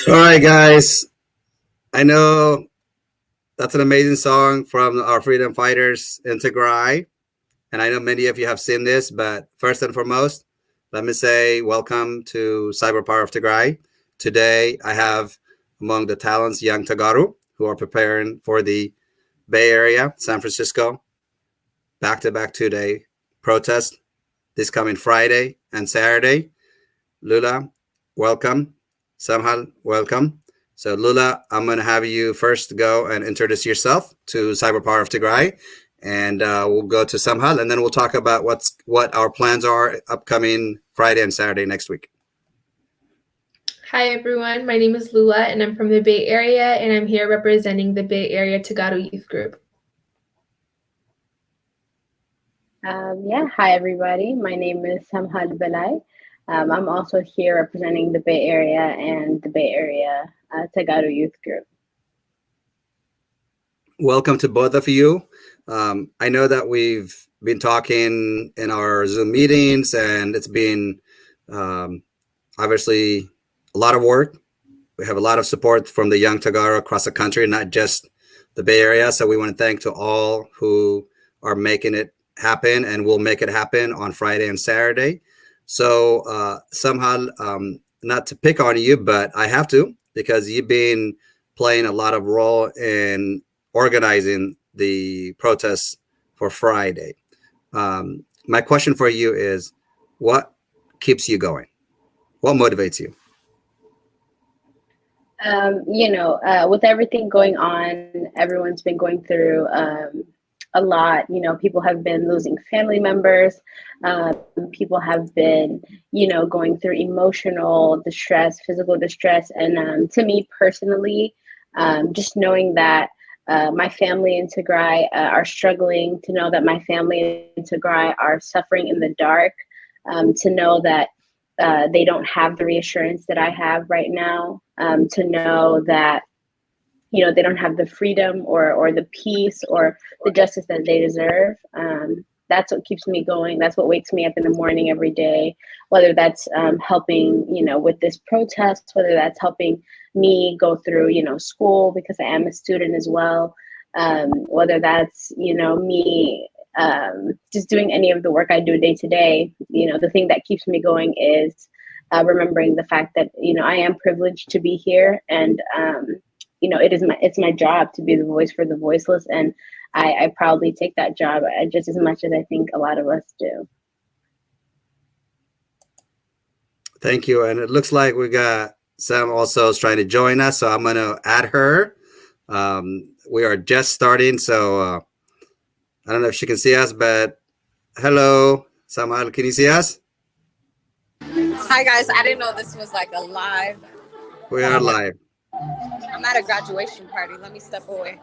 All right, guys. I know that's an amazing song from our freedom fighters in Tigray. And I know many of you have seen this, but first and foremost, let me say welcome to Cyber Power of Tigray. Today, I have among the talents young Tagaru, who are preparing for the Bay Area, San Francisco, back-to-back two-day protest this coming Friday and Saturday. Lula, welcome. Samhal, welcome. So Lula, I'm going to have you first go and introduce yourself to Cyber Power of Tigray, and we'll go to Samhal, and then we'll talk about what our plans are upcoming Friday and Saturday next week. Hi, everyone. My name is Lula, and I'm from the Bay Area, and I'm here representing the Bay Area Tagaru Youth Group. Hi, everybody. My name is Samhal Belay. I'm also here representing the Bay Area and the Bay Area Tagaru Youth Group. Welcome to both of you. I know that we've been talking in our Zoom meetings, and it's been obviously a lot of work. We have a lot of support from the young Tagaru across the country, not just the Bay Area. So we want to thank to all who are making it happen, and will make it happen on Friday and Saturday. So Samhal, not to pick on you, but I have to, because you've been playing a lot of role in organizing the protests for Friday. My question for you is, what keeps you going? What motivates you? With everything going on, everyone's been going through a lot. People have been losing family members. People have been, going through emotional distress, physical distress. And to me personally, just knowing that my family in Tigray are struggling, to know that my family in Tigray are suffering in the dark, to know that they don't have the reassurance that I have right now, to know that they don't have the freedom or the peace or the justice that they deserve. That's what keeps me going. That's what wakes me up in the morning every day, whether that's helping, with this protest, whether that's helping me go through, school, because I am a student as well. Whether that's, me just doing any of the work I do day to day. The thing that keeps me going is remembering the fact that, I am privileged to be here, and it's my job to be the voice for the voiceless, and I proudly take that job just as much as I think a lot of us do. Thank you. And it looks like we got Sam also is trying to join us, so I'm going to add her. We are just starting, so I don't know if she can see us, but hello, Samal, can you see us? Hi guys, I didn't know this was like a live. We are live. I'm at a graduation party. Let me step away.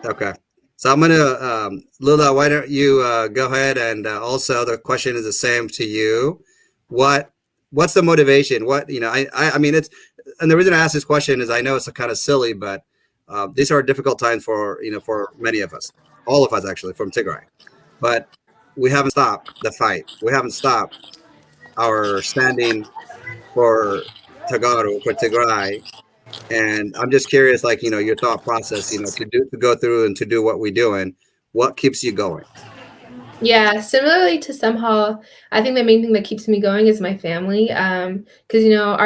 Okay. So I'm going to, Lula, why don't you go ahead, and also the question is the same to you. What's the motivation? I mean, and the reason I ask this question is I know it's kind of silly, but these are difficult times for many of us, all of us actually, from Tigray. But we haven't stopped the fight. We haven't stopped our standing for Tagaru, for Tigray. And I'm just curious, like, your thought process, to go through and to do what we do, and what keeps you going. Yeah, similarly to somehow, I think the main thing that keeps me going is my family. Because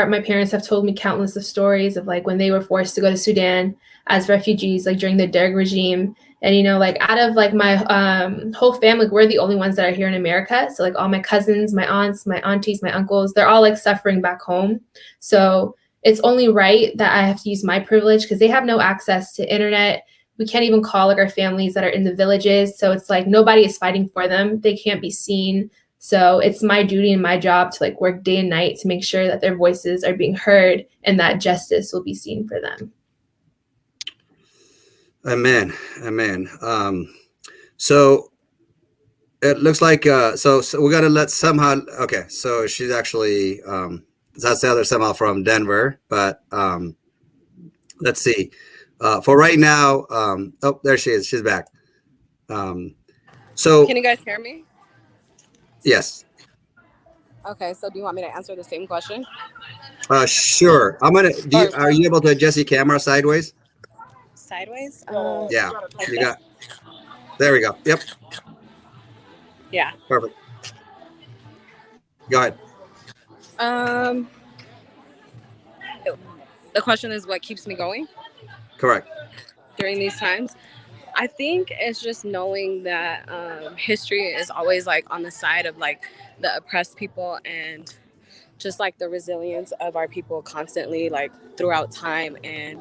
my parents have told me countless of stories of like when they were forced to go to Sudan as refugees, like during the Derg regime, and like out of like my whole family, we're the only ones that are here in America. So like all my cousins, my aunts, my aunties, my uncles, they're all like suffering back home. So it's only right that I have to use my privilege because they have no access to internet. We can't even call like our families that are in the villages. So it's like nobody is fighting for them. They can't be seen. So it's my duty and my job to like work day and night to make sure that their voices are being heard and that justice will be seen for them. Amen. Amen. So it looks like so we got to let somehow. Okay, so she's actually that's the other somehow from Denver, but let's see. For right now, oh, there she is. She's back. So can you guys hear me? Yes. Okay, so do you want me to answer the same question? Sure. I'm gonna. Are you able to adjust your camera sideways? Sideways? Yeah. You got. There we go. Yep. Yeah. Perfect. Go ahead. The question is what keeps me going? Correct. During these times? I think it's just knowing that history is always like on the side of like the oppressed people, and just like the resilience of our people constantly like throughout time. And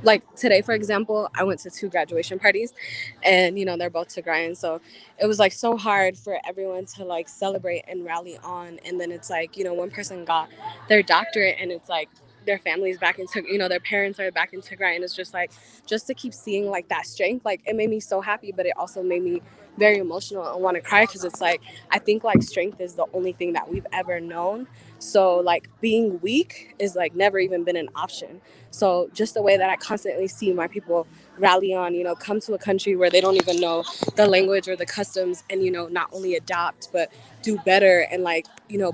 like today, for example, I went to 2 graduation parties, and they're both Tigrayan, so it was like so hard for everyone to like celebrate and rally on. And then it's like one person got their doctorate, and it's like their family's back in Tigray, their parents are back in Tigray, and it's just like just to keep seeing like that strength, like it made me so happy, but it also made me very emotional and want to cry, because it's like I think like strength is the only thing that we've ever known. So like being weak is like never even been an option. So just the way that I constantly see my people rally on, come to a country where they don't even know the language or the customs, and not only adopt but do better, and like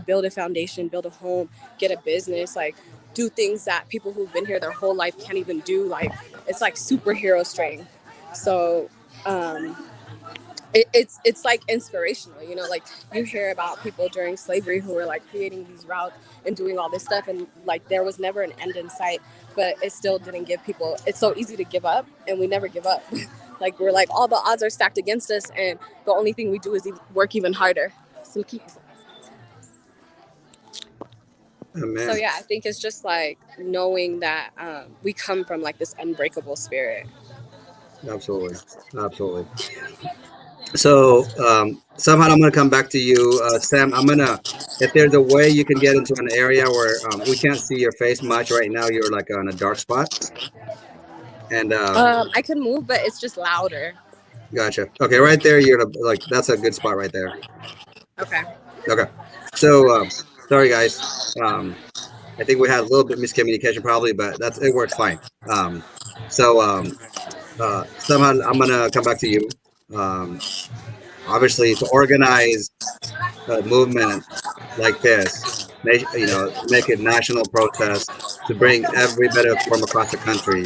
build a foundation, build a home, get a business, like do things that people who've been here their whole life can't even do. Like it's like superhero strength. So it's like inspirational, like you hear about people during slavery who were like creating these routes and doing all this stuff, and like there was never an end in sight, but it still didn't give people. It's so easy to give up, and we never give up. Like we're like all the odds are stacked against us, and the only thing we do is work even harder. So Amen. So yeah, I think it's just like knowing that we come from like this unbreakable spirit. Absolutely, absolutely. So somehow I'm going to come back to you, Sam. I'm gonna, if there's a way you can get into an area where we can't see your face much right now, you're like on a dark spot, and I could move, but it's just louder. gotcha. Okay, right there, you're like that's a good spot right there. Okay. Okay, so sorry guys. Um, I think we had a little bit miscommunication probably, but that's it works fine. Um, so somehow I'm gonna come back to you. Um, Obviously, to organize a movement like this, make it national protest to bring everybody from across the country.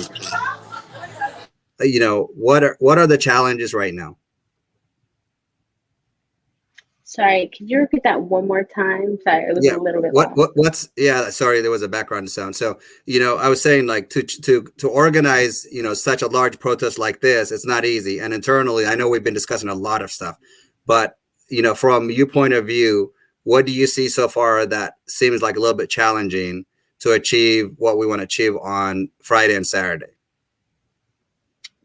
What are the challenges right now? Sorry, could you repeat that one more time? Sorry, it was Yeah. a little bit What off. what what's yeah, sorry, there was a background sound. So, I was saying like to organize, such a large protest like this, it's not easy. And internally, I know we've been discussing a lot of stuff, but from your point of view, what do you see so far that seems like a little bit challenging to achieve what we want to achieve on Friday and Saturday?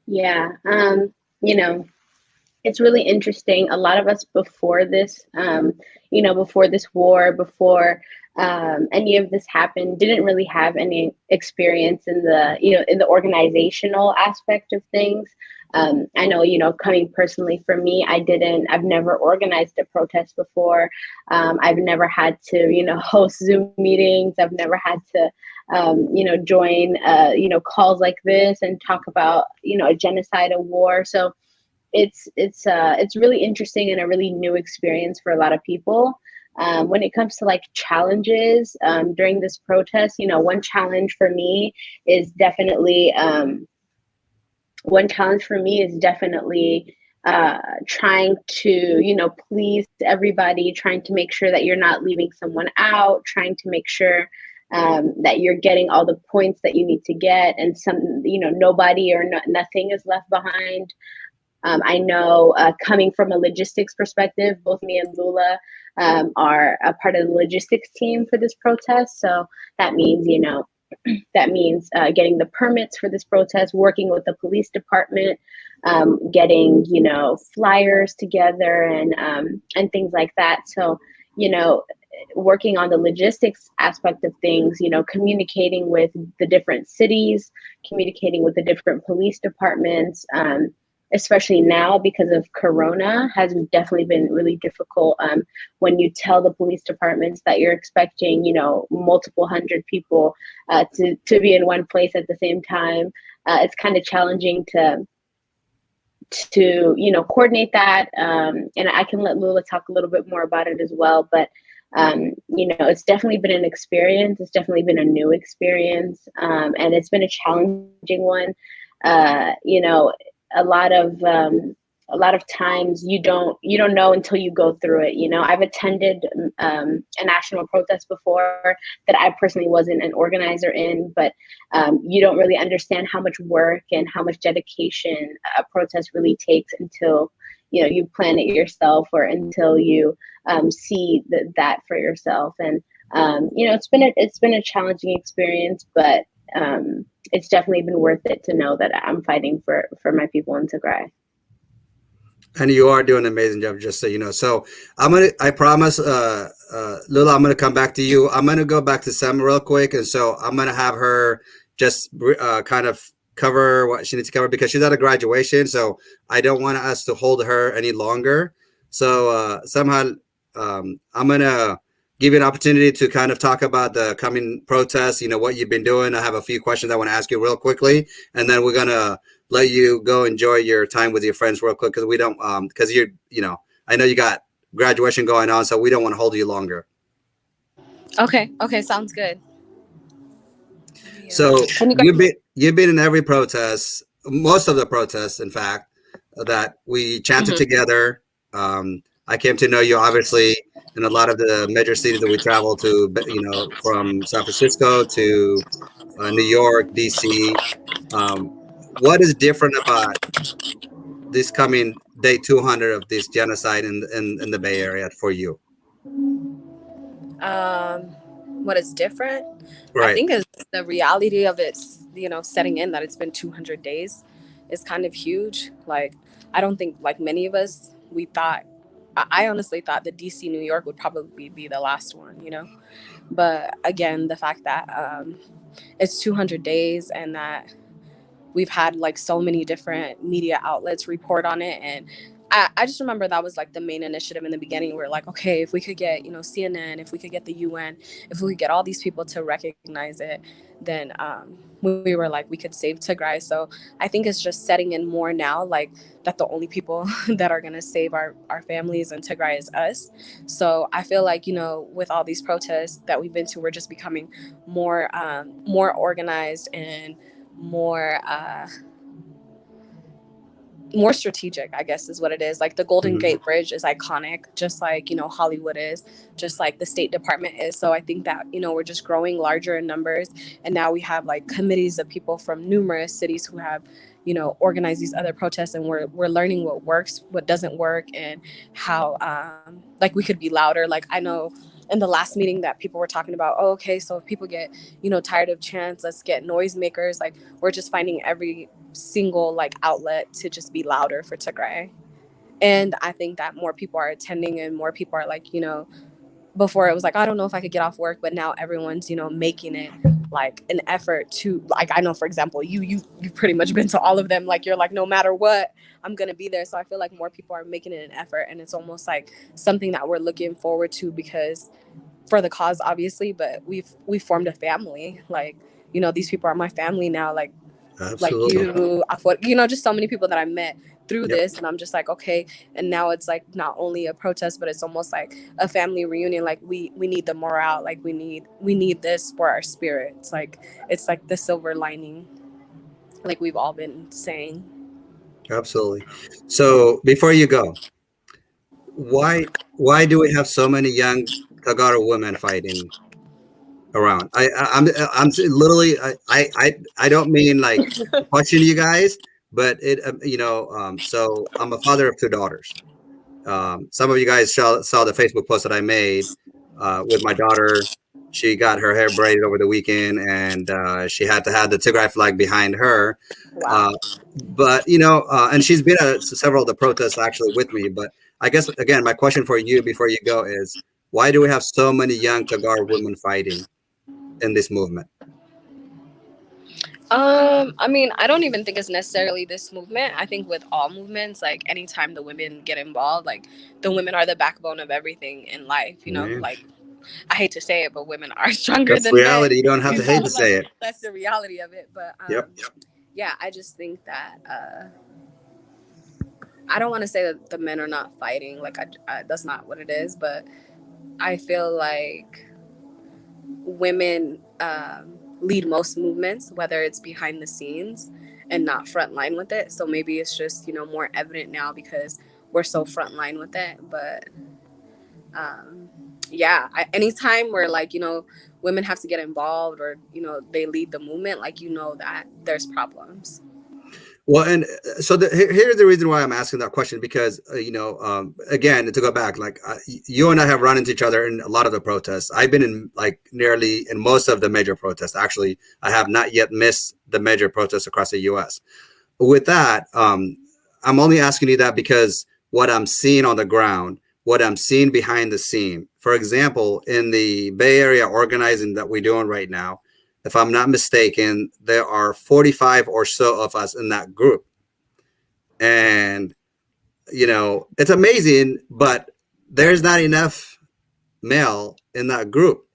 Yeah, you know, it's really interesting. A lot of us before this, before this war, before any of this happened, didn't really have any experience in the organizational aspect of things. I know, coming personally for me, I've never organized a protest before. I've never had to, host Zoom meetings. I've never had to, join, calls like this and talk about, a genocide, a war. So it's really interesting and a really new experience for a lot of people. When it comes to like challenges during this protest, one challenge for me is definitely trying to please everybody, trying to make sure that you're not leaving someone out, trying to make sure that you're getting all the points that you need to get, and nobody or nothing is left behind. I know coming from a logistics perspective, both me and Lula are a part of the logistics team for this protest. So that means, getting the permits for this protest, working with the police department, getting, flyers together and things like that. So, working on the logistics aspect of things, communicating with the different cities, communicating with the different police departments, especially now because of Corona, has definitely been really difficult. When you tell the police departments that you're expecting, multiple hundred people to be in one place at the same time, it's kind of challenging to coordinate that. And I can let Lula talk a little bit more about it as well. But it's definitely been an experience. It's definitely been a new experience, and it's been a challenging one. You know, a lot of times you don't know until you go through it. I've attended a national protest before that I personally wasn't an organizer in, but you don't really understand how much work and how much dedication a protest really takes until you plan it yourself, or until you see that for yourself. And it's been a challenging experience, but it's definitely been worth it to know that I'm fighting for my people in Tigray. And you are doing an amazing job, just so you know. So I promise, Lula, I'm gonna come back to you. I'm gonna go back to Sam real quick, and so I'm gonna have her just kind of cover what she needs to cover because she's at a graduation. So I don't want us to hold her any longer. So somehow I'm gonna give you an opportunity to kind of talk about the coming protests. What you've been doing. I have a few questions I want to ask you real quickly, and then we're gonna let you go enjoy your time with your friends real quick because we don't because I know you got graduation going on, so we don't want to hold you longer. Okay, sounds good. So you've been in every protest, most of the protests, in fact, that we chanted together. I came to know you obviously in a lot of the major cities that we travel to, from San Francisco to New York, DC. What is different about this coming day 200 of this genocide in the Bay Area for you? What is different? I Right. think is the reality of it, setting in that it's been 200 days. is kind of huge. Like, I don't think, like many of us, we thought, I honestly thought that DC, New York would probably be the last one, you know? But again, the fact that it's 200 days and that we've had like so many different media outlets report on it. And I just remember that was like the main initiative in the beginning. We're like, okay, if we could get, you know, CNN, if we could get the UN, if we could get all these people to recognize it, then we were like, we could save Tigray. So I think it's just setting in more now, like that the only people that are going to save our families in Tigray is us. So I feel like, you know, with all these protests that we've been to, we're just becoming more more organized and more more strategic, I guess is what it is. Like the Golden Gate Bridge is iconic, just like, you know, Hollywood is, just like the State Department is. So I think that, you know, we're just growing larger in numbers. And now we have like committees of people from numerous cities who have, you know, organized these other protests, and we're learning what works, what doesn't work, and how like we could be louder. Like I know in the last meeting that people were talking about, oh, okay, so if people get, you know, tired of chants, let's get noisemakers. Like we're just finding every single like outlet to just be louder for Tigray. And I think that more people are attending, and more people are like, you know, before it was like, I don't know if I could get off work, but now everyone's, you know, making it like an effort to, like, I know, for example, you've pretty much been to all of them. Like, you're like, no matter what, I'm going to be there. So I feel like more people are making it an effort, and it's almost like something that we're looking forward to, because for the cause, obviously, but we've formed a family. Like, you know, these people are my family now. Like, Absolutely. like you know, just so many people that I met through this, and I'm just like, okay. And now it's like not only a protest, but it's almost like a family reunion. Like we need the morale. Like we need this for our spirits. Like it's like the silver lining, like we've all been saying. Absolutely. So before you go, why do we have so many young Tagaro women fighting around? I'm literally I don't mean like question you guys, but it you know, so I'm a father of two daughters. Some of you guys saw the Facebook post that I made with my daughter. She got her hair braided over the weekend, and she had to have the Tigray flag behind her. Wow. But you know, and she's been at several of the protests actually with me. But I guess again, my question for you before you go is, why do we have so many young Tagar women fighting in this movement? I mean, I don't even think it's necessarily this movement. I think with all movements, like anytime the women get involved, like the women are the backbone of everything in life, you know. Like I hate to say it, but women are stronger That's than reality. men. You don't have to hate to say it. That's the reality of it. But Yep. yeah, I just think that I don't want to say that the men are not fighting. Like that's not what it is. But I feel like women lead most movements, whether it's behind the scenes and not front line with it. So maybe it's just, you know, more evident now because we're so front line with it. But yeah, anytime where like, you know, women have to get involved, or, you know, they lead the movement, like, you know, that there's problems. Well, and so here's the reason why I'm asking that question, because, you know, again, to go back, like you and I have run into each other in a lot of the protests. I've been in like nearly in most of the major protests. Actually, I have not yet missed the major protests across the U.S. With that, I'm only asking you that because what I'm seeing on the ground, what I'm seeing behind the scene. For example, in the Bay Area organizing that we're doing right now, if I'm not mistaken, there are 45 or so of us in that group. And, you know, it's amazing, but there's not enough male in that group.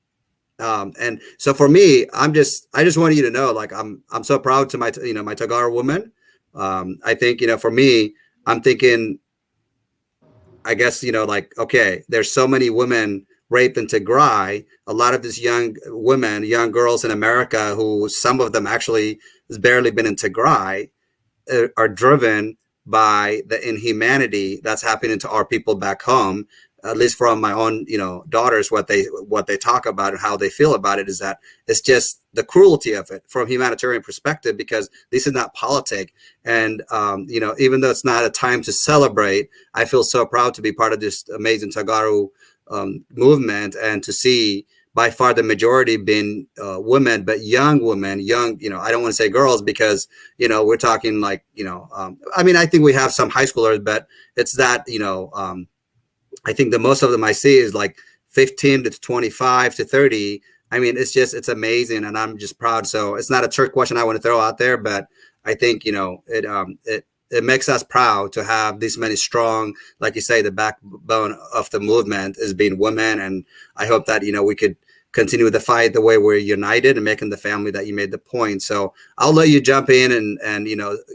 And so for me, I just want you to know, like, I'm so proud to my, you know, my Tagar woman. I think, you know, for me, I'm thinking, I guess, you know, like, okay, there's so many women raped in Tigray. A lot of these young women, young girls in America, who some of them actually has barely been in Tigray, are driven by the inhumanity that's happening to our people back home. At least from my own, you know, daughters, what they talk about and how they feel about it is that it's just the cruelty of it from a humanitarian perspective, because this is not politic. And, you know, even though it's not a time to celebrate, I feel so proud to be part of this amazing Tagaru movement, and to see by far the majority being women, but young women, young, I don't want to say girls because, we're talking like, I mean, I think we have some high schoolers, but it's that, I think the most of them I see is like 15 to 25 to 30. I mean, it's amazing, and I'm just proud. So it's not a trick question I want to throw out there, but I think, it makes us proud to have this many strong, like you say, the backbone of the movement is being women. And I hope that, we could continue the fight the way we're united and making the family that you made the point. So I'll let you jump in and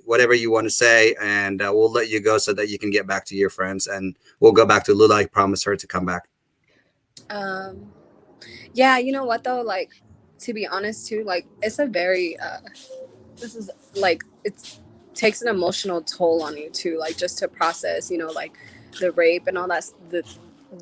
whatever you want to say, and we'll let you go so that you can get back to your friends, and we'll go back to Lula. I promised her to come back. Yeah, you know what though, like, to be honest too, like, it's a very this is like, it takes an emotional toll on you too, like, just to process, like, the rape and all that,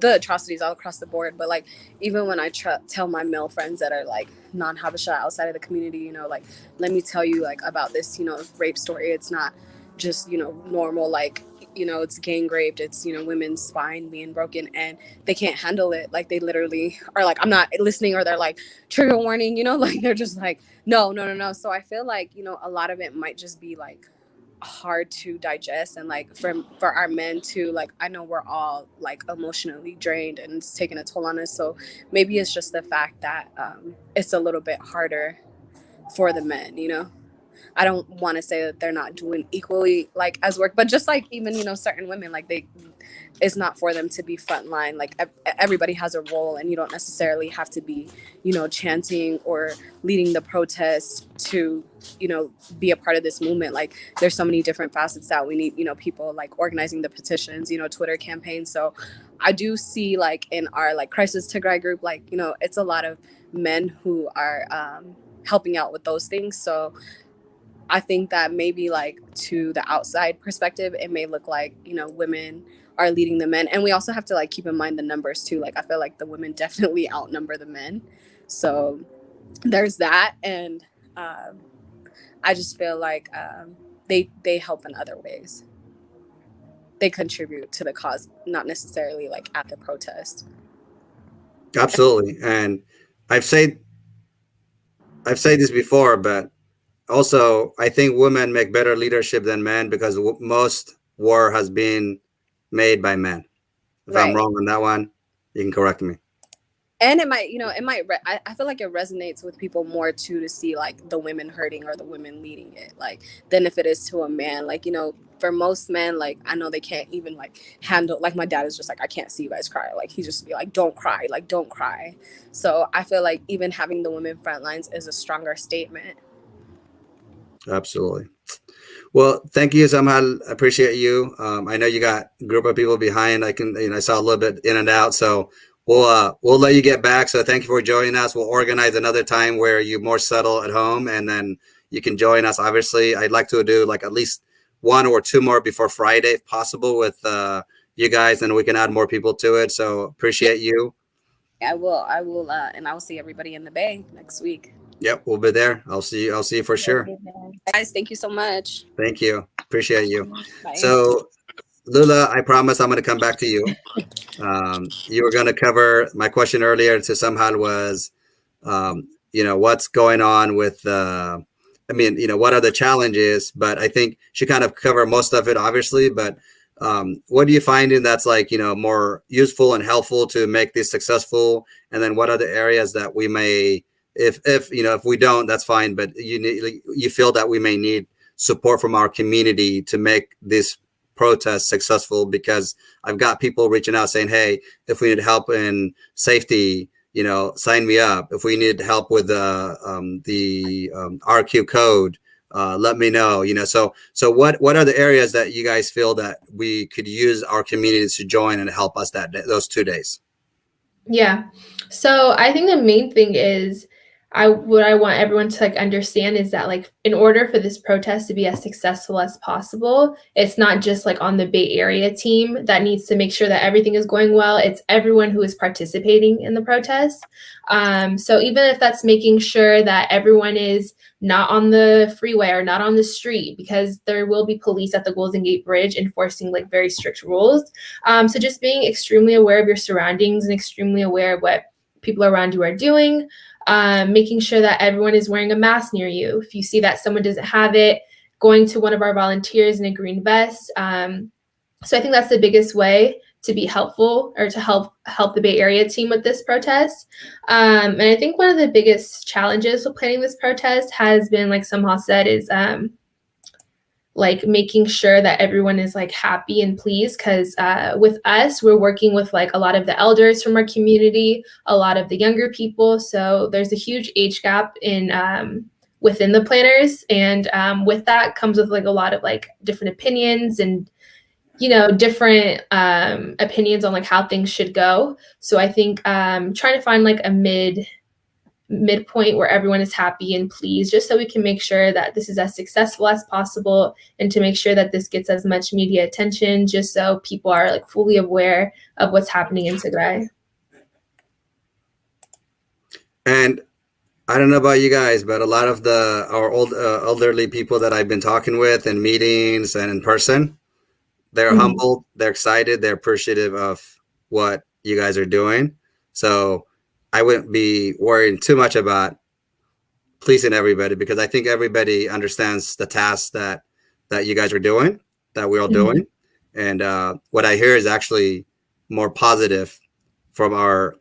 the atrocities all across the board. But like, even when I tell my male friends that are like non-Habesha outside of the community, like, let me tell you like about this, rape story. It's not just, normal, like, it's gang raped, it's, women's spine being broken, and they can't handle it. Like, they literally are like, I'm not listening, or they're like, trigger warning, like, they're just like, no. So I feel like, a lot of it might just be like hard to digest, and like for our men too, like, I know we're all like emotionally drained and it's taking a toll on us. So maybe it's just the fact that it's a little bit harder for the men. I don't want to say that they're not doing equally like as work, but just like even certain women, like, it's not for them to be frontline. Like, everybody has a role, and you don't necessarily have to be chanting or leading the protest to be a part of this movement. Like, there's so many different facets that we need, people like organizing the petitions, Twitter campaigns. So I do see, like, in our like Crisis Tigray group, like, it's a lot of men who are helping out with those things. So I think that maybe like to the outside perspective, it may look like, women are leading the men. And we also have to like keep in mind the numbers too. Like, I feel like the women definitely outnumber the men. So there's that. And I just feel like they help in other ways. They contribute to the cause, not necessarily like at the protest. Absolutely. And I've said this before, but also, I think women make better leadership than men because most war has been made by men. If I'm wrong on that one, you can correct me. And it might, I feel like it resonates with people more too, to see like the women hurting or the women leading it, like, than if it is to a man. Like, for most men, like, I know they can't even like handle, like, my dad is just like, I can't see you guys cry. Like, he just be like, don't cry, like, don't cry. So I feel like even having the women front lines is a stronger statement. Absolutely. Well, thank you, Samhal. I appreciate you. I know you got a group of people behind. I saw a little bit in and out, so we'll let you get back. So thank you for joining us. We'll organize another time where you're more settled at home, and then you can join us. Obviously, I'd like to do like at least one or two more before Friday, if possible, with you guys, and we can add more people to it. So appreciate you. I will, and I will see everybody in the Bay next week. Yep, we'll be there. I'll see you for sure. Guys, thank you so much. Thank you. Appreciate you. Bye. So, Lula, I promise I'm going to come back to you. You were going to cover my question earlier to Samhal was, what's going on with, what are the challenges? But I think she kind of covered most of it, obviously. But what do you find in that's like, more useful and helpful to make this successful? And then what are the areas that we may, if we don't, that's fine. But you feel that we may need support from our community to make this protest successful, because I've got people reaching out saying, hey, if we need help in safety, sign me up. If we need help with the RQ code, let me know. So what are the areas that you guys feel that we could use our communities to join and help us those 2 days? Yeah. So I think the main thing is what I want everyone to like understand is that like in order for this protest to be as successful as possible, it's not just like on the Bay Area team that needs to make sure that everything is going well. It's everyone who is participating in the protest. So even if that's making sure that everyone is not on the freeway or not on the street, because there will be police at the Golden Gate Bridge enforcing like very strict rules. So just being extremely aware of your surroundings and extremely aware of what people around you are doing, making sure that everyone is wearing a mask near you. If you see that someone doesn't have it, going to one of our volunteers in a green vest. So I think that's the biggest way to be helpful, or to help the Bay Area team with this protest. And I think one of the biggest challenges with planning this protest has been, like Samha said, is like making sure that everyone is like happy and pleased, because with us, we're working with like a lot of the elders from our community, a lot of the younger people. So there's a huge age gap in within the planners, and with that comes with like a lot of like different opinions and, you know, different opinions on like how things should go. So I think trying to find like a midpoint where everyone is happy and pleased, just so we can make sure that this is as successful as possible, and to make sure that this gets as much media attention, just so people are like fully aware of what's happening in Tigray. And I don't know about you guys, but a lot of our elderly people that I've been talking with in meetings and in person, they're humbled, they're excited, they're appreciative of what you guys are doing. So I wouldn't be worrying too much about pleasing everybody, because I think everybody understands the tasks that you guys are doing, that we're all doing. And what I hear is actually more positive from our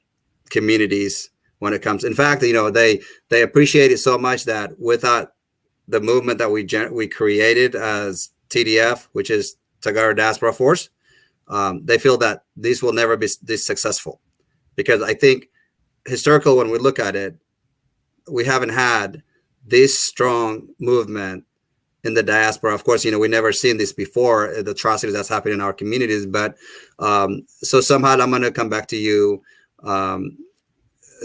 communities when it comes. In fact, you know, they appreciate it so much that without the movement that we created as TDF, which is Tigray Diaspora Force, they feel that these will never be this successful, because I think historical, when we look at it, we haven't had this strong movement in the diaspora. Of course, you know, we never seen this before, the atrocities that's happening in our communities. But so somehow I'm going to come back to you.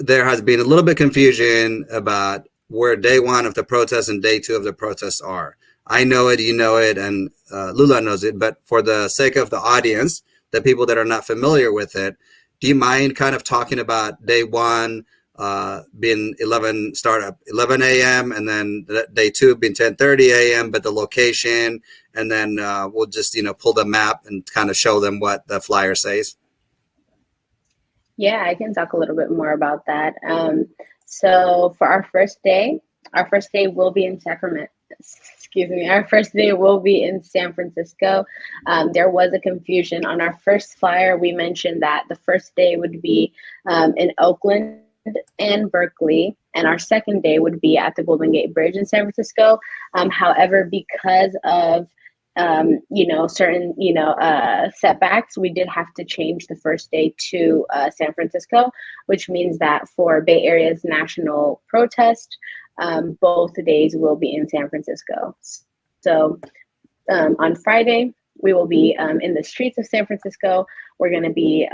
There has been a little bit confusion about where day one of the protest and day two of the protests are. I know it, you know it, and Lula knows it. But for the sake of the audience, the people that are not familiar with it, do you mind kind of talking about day one being 11 a.m. and then day two being 10:30 a.m. but the location, and then we'll just, you know, pull the map and kind of show them what the flyer says. Yeah, I can talk a little bit more about that. So for our first day will be in Sacramento. Excuse me. Our first day will be in San Francisco. There was a confusion on our first flyer. We mentioned that the first day would be in Oakland and Berkeley, and our second day would be at the Golden Gate Bridge in San Francisco. However, because of certain setbacks, we did have to change the first day to San Francisco, which means that for Bay Area's national protest, both days will be in San Francisco. So on Friday, we will be in the streets of San Francisco. We're going to be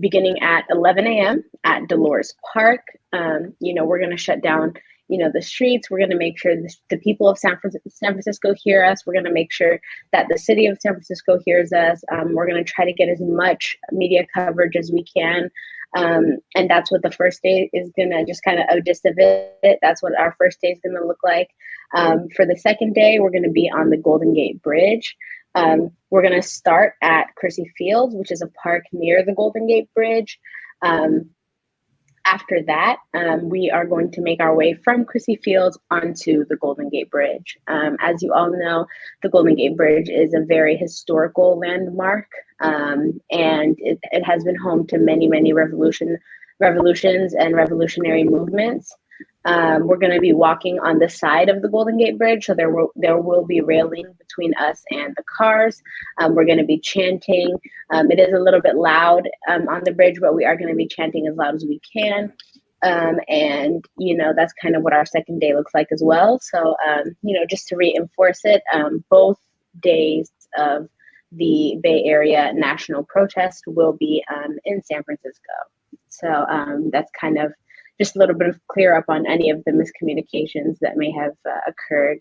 beginning at 11 a.m. at Dolores Park. We're going to shut down, the streets. We're going to make sure the people of San Francisco hear us. We're going to make sure that the city of San Francisco hears us. We're going to try to get as much media coverage as we can. And that's what the first day is going to just kind of a gist of it. That's what our first day is going to look like. For the second day, we're going to be on the Golden Gate Bridge. We're going to start at Crissy Fields, which is a park near the Golden Gate Bridge. After that, we are going to make our way from Crissy Fields onto the Golden Gate Bridge. As you all know, the Golden Gate Bridge is a very historical landmark, and it has been home to many, many revolutions and revolutionary movements. We're going to be walking on the side of the Golden Gate Bridge, so there will be railing between us and the cars. We're going to be chanting. It is a little bit loud on the bridge, but we are going to be chanting as loud as we can. And that's kind of what our second day looks like as well. So just to reinforce it, both days of the Bay Area national protest will be in San Francisco. So that's kind of just a little bit of clear up on any of the miscommunications that may have occurred.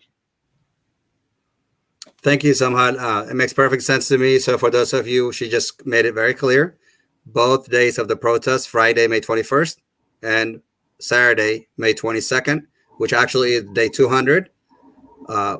Thank you, Samhat. It makes perfect sense to me. So for those of you, she just made it very clear. Both days of the protest, Friday, May 21st, and Saturday, May 22nd, which actually is day 200,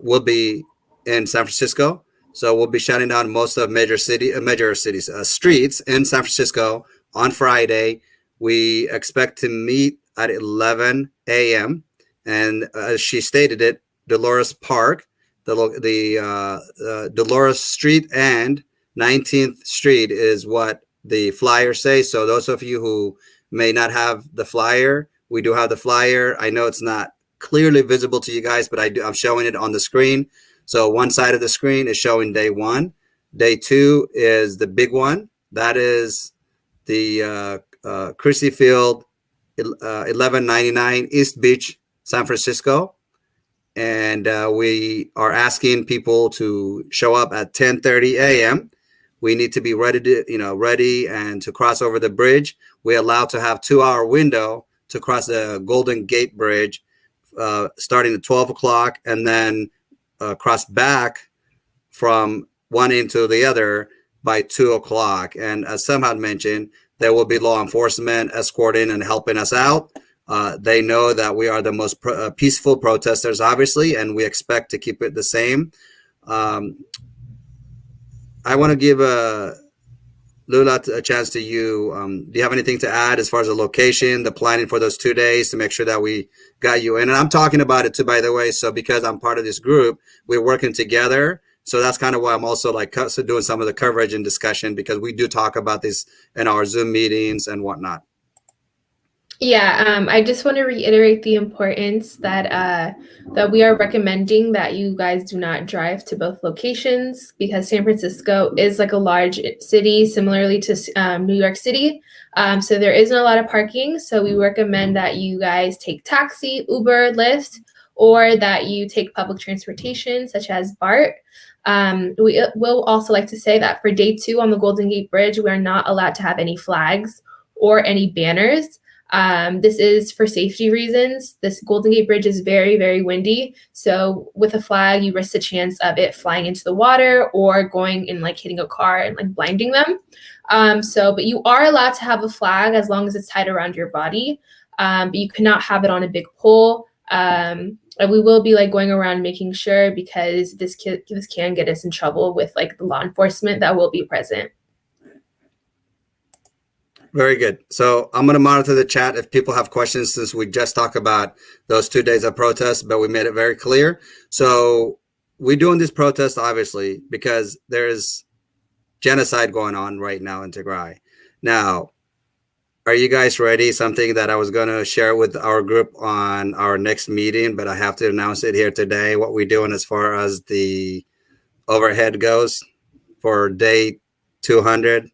will be in San Francisco. So we'll be shutting down most of major cities, streets in San Francisco on Friday. We expect to meet at 11 a.m. And as she stated it, Dolores Park, the Dolores Street and 19th Street is what the flyer says. So those of you who may not have the flyer, we do have the flyer. I know it's not clearly visible to you guys, but I'm showing it on the screen. So one side of the screen is showing day 1. Day 2 is the big one. That is the Christie Field, 1199 East Beach, San Francisco. And we are asking people to show up at 10:30 a.m. We need to be ready and to cross over the bridge. We're allowed to have 2-hour window to cross the Golden Gate Bridge, starting at 12 o'clock, and then cross back from one end to the other by 2 o'clock. And as Sam had mentioned, there will be law enforcement escorting and helping us out. They know that we are the most peaceful protesters, obviously, and we expect to keep it the same. I want to give Lula a chance to you. Do you have anything to add as far as the location, the planning for those 2 days to make sure that we got you in? And I'm talking about it too, by the way. So because I'm part of this group, we're working together. So that's kind of why I'm also doing some of the coverage and discussion, because we do talk about this in our Zoom meetings and whatnot. Yeah, I just want to reiterate the importance that we are recommending that you guys do not drive to both locations, because San Francisco is like a large city, similarly to New York City. So there isn't a lot of parking. So we recommend that you guys take taxi, Uber, Lyft, or that you take public transportation such as BART. We will also like to say that for day 2 on the Golden Gate Bridge, we are not allowed to have any flags or any banners. This is for safety reasons. This Golden Gate Bridge is very, very windy. So with a flag, you risk the chance of it flying into the water or going and like hitting a car and like blinding them. But you are allowed to have a flag as long as it's tied around your body. But you cannot have it on a big pole. And we will be like going around making sure, because this can get us in trouble with like the law enforcement that will be present. Very good. So I'm going to monitor the chat if people have questions, since we just talked about those 2 days of protest, but we made it very clear. So we're doing this protest, obviously, because there's genocide going on right now in Tigray. Now, are you guys ready? Something that I was going to share with our group on our next meeting, but I have to announce it here today, what we're doing as far as the overhead goes for day 200.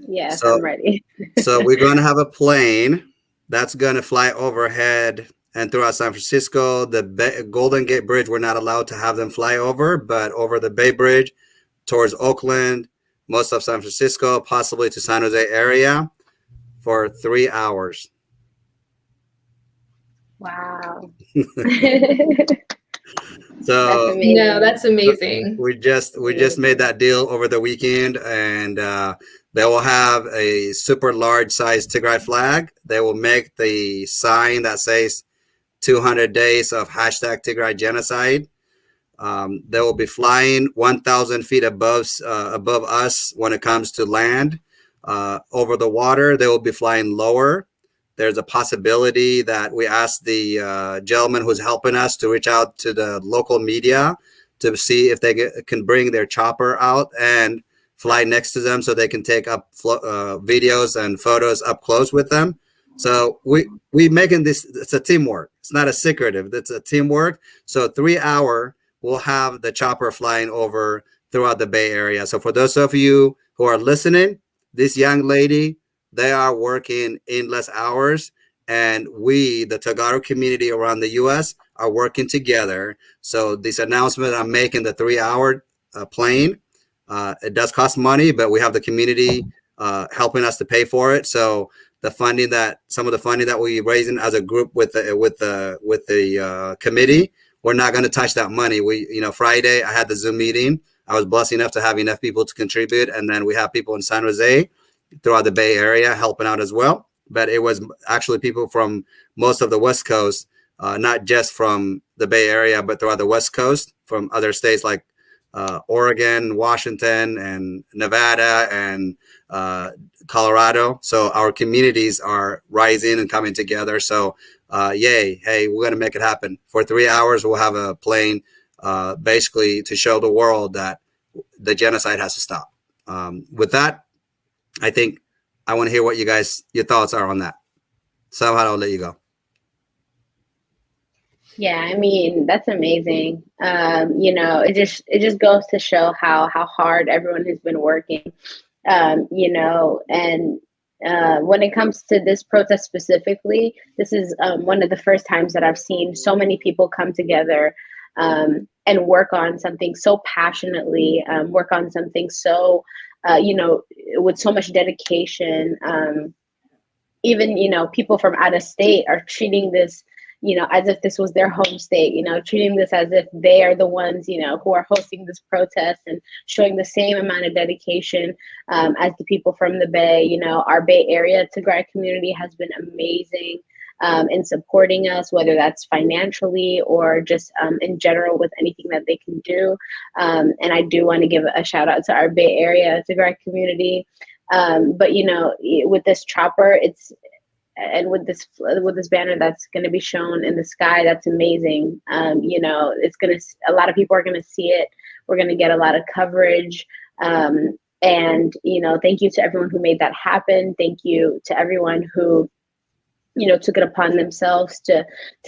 Yes, I'm ready. So we're going to have a plane that's going to fly overhead and throughout San Francisco. The Golden Gate Bridge, we're not allowed to have them fly over, but over the Bay Bridge towards Oakland, most of San Francisco, possibly to San Jose area for 3 hours. Wow. So that's amazing. We just made that deal over the weekend, and they will have a super large size Tigray flag. They will make the sign that says 200 days of hashtag Tigray Genocide. They will be flying 1,000 feet above us when it comes to land. Over the water, they will be flying lower. There's a possibility that we asked the gentleman who's helping us to reach out to the local media to see if they can bring their chopper out and fly next to them so they can take up videos and photos up close with them. So we making this, it's a teamwork. It's not a secretive, it's a teamwork. So 3 hour, we'll have the chopper flying over throughout the Bay Area. So for those of you who are listening, this young lady, they are working endless hours, and we, the Tagaro community around the U.S., are working together. So this announcement I'm making, the 3 hour plane, it does cost money, but we have the community helping us to pay for it. So some of the funding that we're raising as a group with the committee, we're not going to touch that money. Friday I had the Zoom meeting. I was blessed enough to have enough people to contribute, and then we have people in San Jose, throughout the Bay Area, helping out as well. But it was actually people from most of the West Coast, not just from the Bay Area, but throughout the West Coast, from other states like Oregon, Washington, and Nevada, and Colorado. So our communities are rising and coming together. So yay, hey, we're going to make it happen. For 3 hours, we'll have a plane basically to show the world that the genocide has to stop. With that, I think I want to hear what your thoughts are on that. Somehow I'll let you go. Yeah, I mean, that's amazing. It just goes to show how hard everyone has been working. And when it comes to this protest specifically, this is one of the first times that I've seen so many people come together and work on something so passionately, work on something so, with so much dedication. Even, people from out of state are treating this, as if this was their home state, treating this as if they are the ones, who are hosting this protest and showing the same amount of dedication as the people from the Bay. Our Bay Area Tigray community has been amazing in supporting us, whether that's financially or just in general with anything that they can do. And I do want to give a shout out to our Bay Area Tigray community. But with this chopper, and with this banner that's going to be shown in the sky, that's amazing. A lot of people are going to see it. We're going to get a lot of coverage. And thank you to everyone who made that happen. Thank you to everyone who took it upon themselves to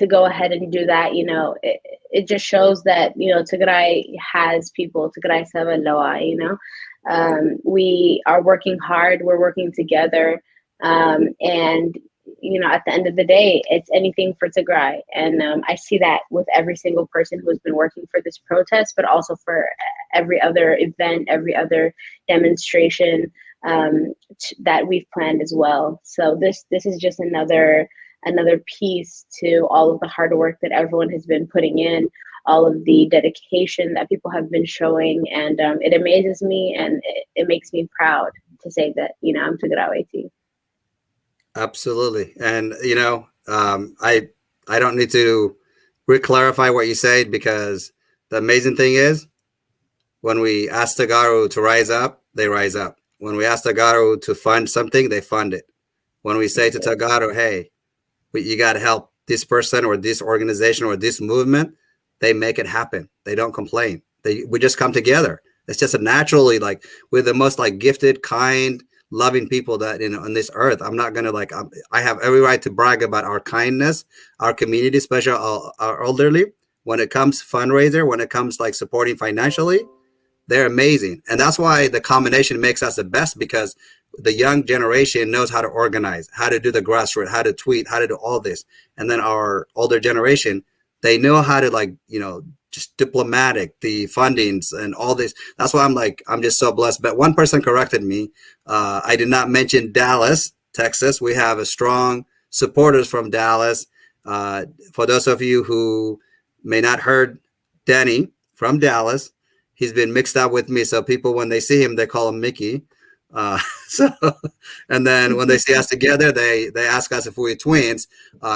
go ahead and do that. It just shows that Tigray has people. Tigray Savaloa. We are working hard. We're working together, and at the end of the day, it's anything for Tigray. And I see that with every single person who has been working for this protest, but also for every other event, every other demonstration that we've planned as well. So this is just another piece to all of the hard work that everyone has been putting in, all of the dedication that people have been showing, and it amazes me and it makes me proud to say that I'm Tigray too. Absolutely. And I don't need to clarify what you said, because the amazing thing is, when we ask Tagaru to rise up, they rise up. When we ask Tagaru to fund something, they fund it. When we say to Tagaru, hey, you got to help this person or this organization or this movement, they make it happen. They don't complain. We just come together. It's just naturally, like, we're the most gifted, kind, loving people that on this earth. I'm not gonna I have every right to brag about our kindness, our community, especially our elderly. When it comes fundraiser, when it comes supporting financially, they're amazing. And that's why the combination makes us the best, because the young generation knows how to organize, how to do the grassroots, how to tweet, how to do all this. And then our older generation, they know how to just diplomatic, the fundings and all this. That's why I'm just so blessed. But one person corrected me. I did not mention Dallas, Texas. We have a strong supporters from Dallas. For those of you who may not heard Danny from Dallas, he's been mixed up with me. So people, when they see him, they call him Mickey. And then when they see us together, they ask us if we're twins.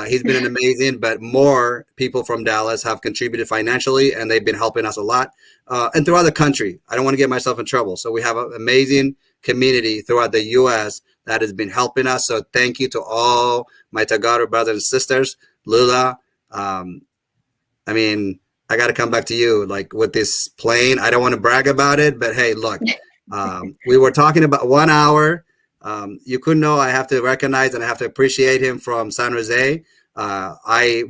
He's been an amazing, but more people from Dallas have contributed financially, and they've been helping us a lot. And throughout the country, I don't want to get myself in trouble. So we have an amazing community throughout the U.S. that has been helping us. So thank you to all my Tagaru brothers and sisters. Lula, I got to come back to you, with this plane. I don't want to brag about it, but hey, look. We were talking about 1 hour. You couldn't know. I have to recognize and I have to appreciate him from San Jose. I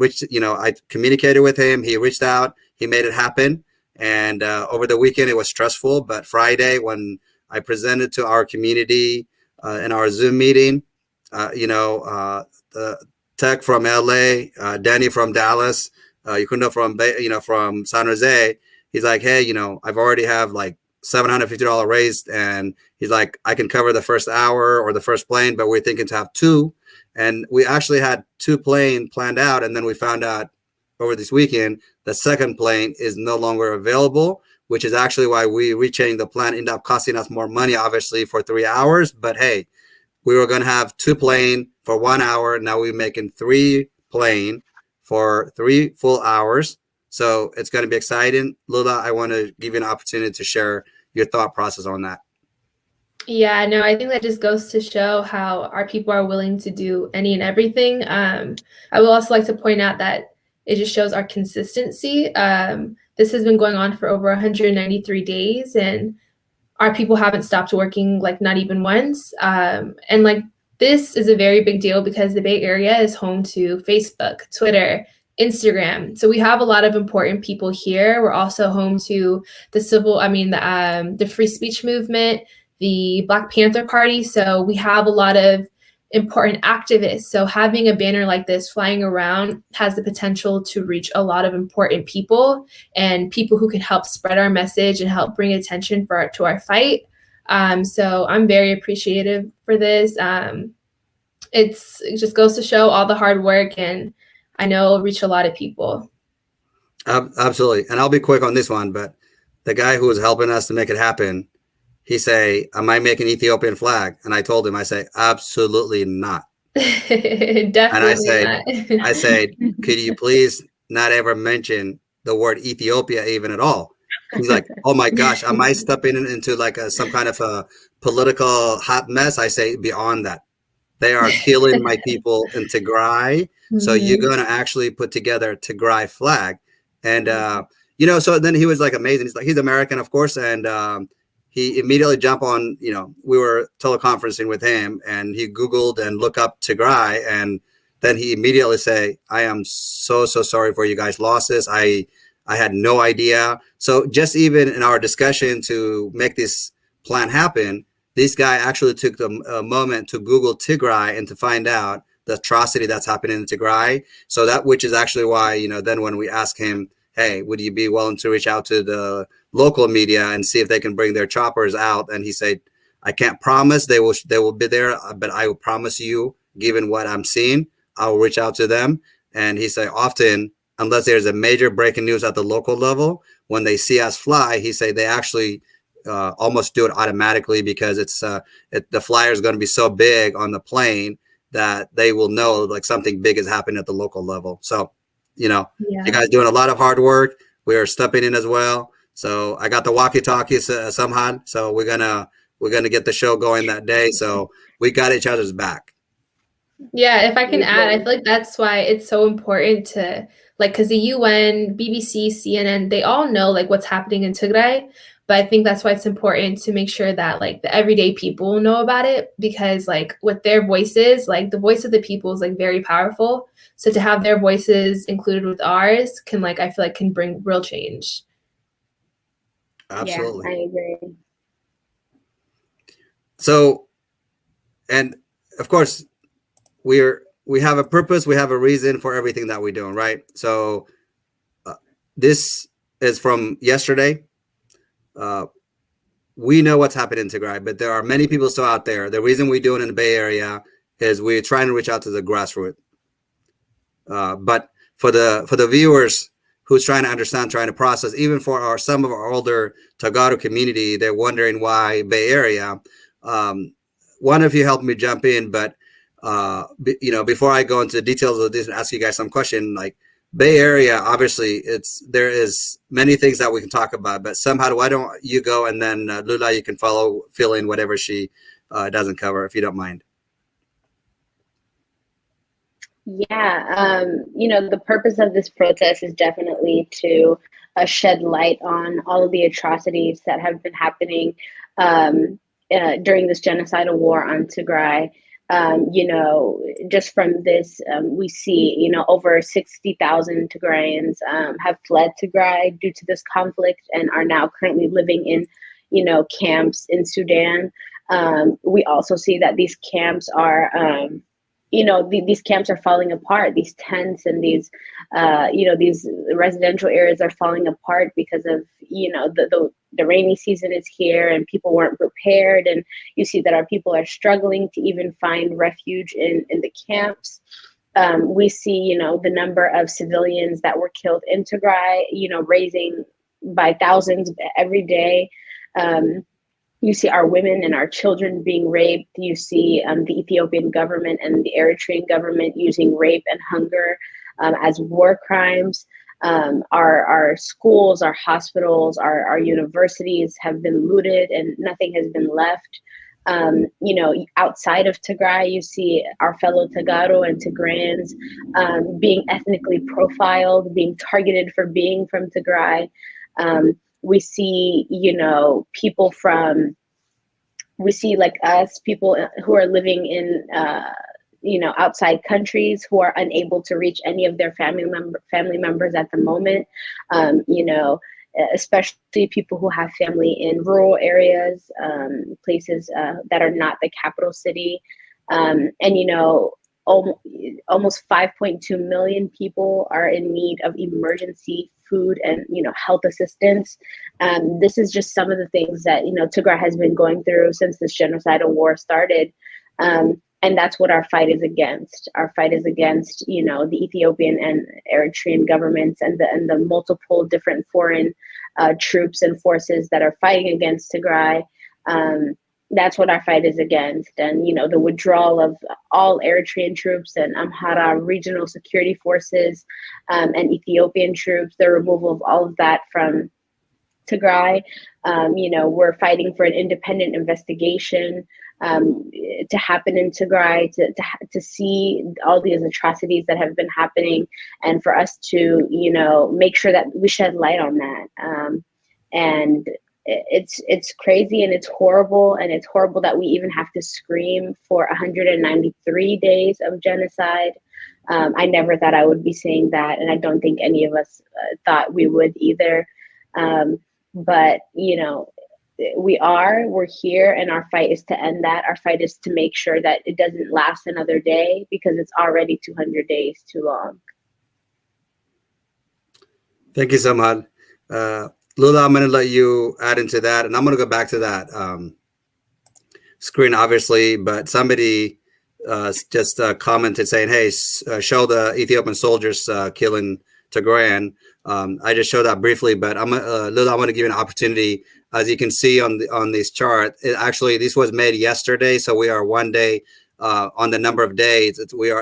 communicated with him. He reached out. He made it happen. And over the weekend, it was stressful. But Friday, when I presented to our community in our Zoom meeting, the Tech from LA, Danny from Dallas, you couldn't know from San Jose. He's like, hey, I've already have $750 raised, and he's like, I can cover the first hour or the first plane, but we're thinking to have two. And we actually had 2 planes planned out, and then we found out over this weekend the second plane is no longer available, which is actually why we rechanged the plan. Ended up costing us more money, obviously, for 3 hours. But hey, we were going to have 2 planes for 1 hour. Now we're making 3 planes for 3 full hours. So it's going to be exciting. Lula, I want to give you an opportunity to share your thought process on that. Yeah, no, I think that just goes to show how our people are willing to do any and everything. I would also like to point out that it just shows our consistency. This has been going on for over 193 days, and our people haven't stopped working, like not even once. And like this is a very big deal because the Bay Area is home to Facebook, Twitter, Instagram. So we have a lot of important people here. We're also home to the free speech movement, the Black Panther Party. So we have a lot of important activists. So having a banner like this flying around has the potential to reach a lot of important people and people who can help spread our message and help bring attention to our fight. So I'm very appreciative for this. It just goes to show all the hard work, and I know it'll reach a lot of people. Absolutely. And I'll be quick on this one, but the guy who was helping us to make it happen, he say, am I making Ethiopian flag? And I told him, I say, absolutely not. Definitely and not. I said, could you please not ever mention the word Ethiopia even at all? He's like, oh my gosh, am I stepping into like some kind of a political hot mess? I say, beyond that. They are killing my people in Tigray. So you're going to actually put together a Tigray flag. And, so then he was like amazing. He's American, of course. And he immediately jumped on, we were teleconferencing with him and he Googled and looked up Tigray. And then he immediately say, I am so sorry for you guys' losses. I had no idea. So just even in our discussion to make this plan happen, this guy actually took a moment to Google Tigray and to find out the atrocity that's happening in Tigray. So which is actually why, then when we ask him, hey, would you be willing to reach out to the local media and see if they can bring their choppers out? And he said, I can't promise they will be there, but I will promise you, given what I'm seeing, I will reach out to them. And he said, often, unless there's a major breaking news at the local level, when they see us fly, he said they actually almost do it automatically because the flyer is going to be so big on the plane that they will know like something big is happening at the local level. So, you guys doing a lot of hard work. We are stepping in as well. So I got the walkie-talkies somehow. So we're gonna get the show going that day. So we got each other's back. Yeah, if I can add, I feel like that's why it's so important to because the UN, BBC, CNN, they all know like what's happening in Tigray. But I think that's why it's important to make sure that like the everyday people know about it, because like with their voices, like the voice of the people is like very powerful. So to have their voices included with ours can I feel like can bring real change. Absolutely. Yeah, I agree. So, and of course, we have a purpose, we have a reason for everything that we're doing, right? So this is from yesterday. We know what's happening in Tigray, but there are many people still out there. The reason we do it in the Bay Area is we're trying to reach out to the grassroots. But for the viewers who's trying to understand, trying to process, even for some of our older Tagaro community, they're wondering why Bay Area. One of you helped me jump in, but before I go into the details of this and ask you guys some question, like Bay Area, obviously there is many things that we can talk about, but somehow why don't you go and then Lula, you can fill in whatever she doesn't cover, if you don't mind. Yeah, the purpose of this protest is definitely to shed light on all of the atrocities that have been happening during this genocidal war on Tigray. Just from this, we see, over 60,000 Tigrayans have fled Tigray due to this conflict and are now currently living in, camps in Sudan. We also see that these camps are, these camps are falling apart. These tents and these residential areas are falling apart because of, the rainy season is here and people weren't prepared. And you see that our people are struggling to even find refuge in the camps. We see, the number of civilians that were killed in Tigray, raising by thousands every day. You see our women and our children being raped. You see the Ethiopian government and the Eritrean government using rape and hunger as war crimes. Our schools, our hospitals, our universities have been looted, and nothing has been left. Outside of Tigray, you see our fellow Tagaro and Tigrayans being ethnically profiled, being targeted for being from Tigray. We see, we see like us, people who are living in, outside countries who are unable to reach any of their family members at the moment. Especially people who have family in rural areas, places that are not the capital city. Almost 5.2 million people are in need of emergency food and health assistance. This is just some of the things that Tigray has been going through since this genocidal war started. And that's what our fight is against. Our fight is against, the Ethiopian and Eritrean governments and the multiple different foreign troops and forces that are fighting against Tigray. That's what our fight is against. And, the withdrawal of all Eritrean troops and Amhara regional security forces and Ethiopian troops, the removal of all of that from Tigray. We're fighting for an independent investigation to happen in Tigray, to see all these atrocities that have been happening, and for us to, make sure that we shed light on that. And it's crazy and it's horrible that we even have to scream for 193 days of genocide. I never thought I would be saying that, and I don't think any of us thought we would either. But we're here, and our fight is to end that. Our fight is to make sure that it doesn't last another day, because it's already 200 days too long. Thank you so much. Lula, I'm going to let you add into that, and I'm going to go back to that screen, obviously, but somebody just commented saying, hey, show the Ethiopian soldiers killing Tigrayan. I just showed that briefly, but Lula, I'm going to give you an opportunity. As you can see on this chart, actually, this was made yesterday, so we are one day on the number of days.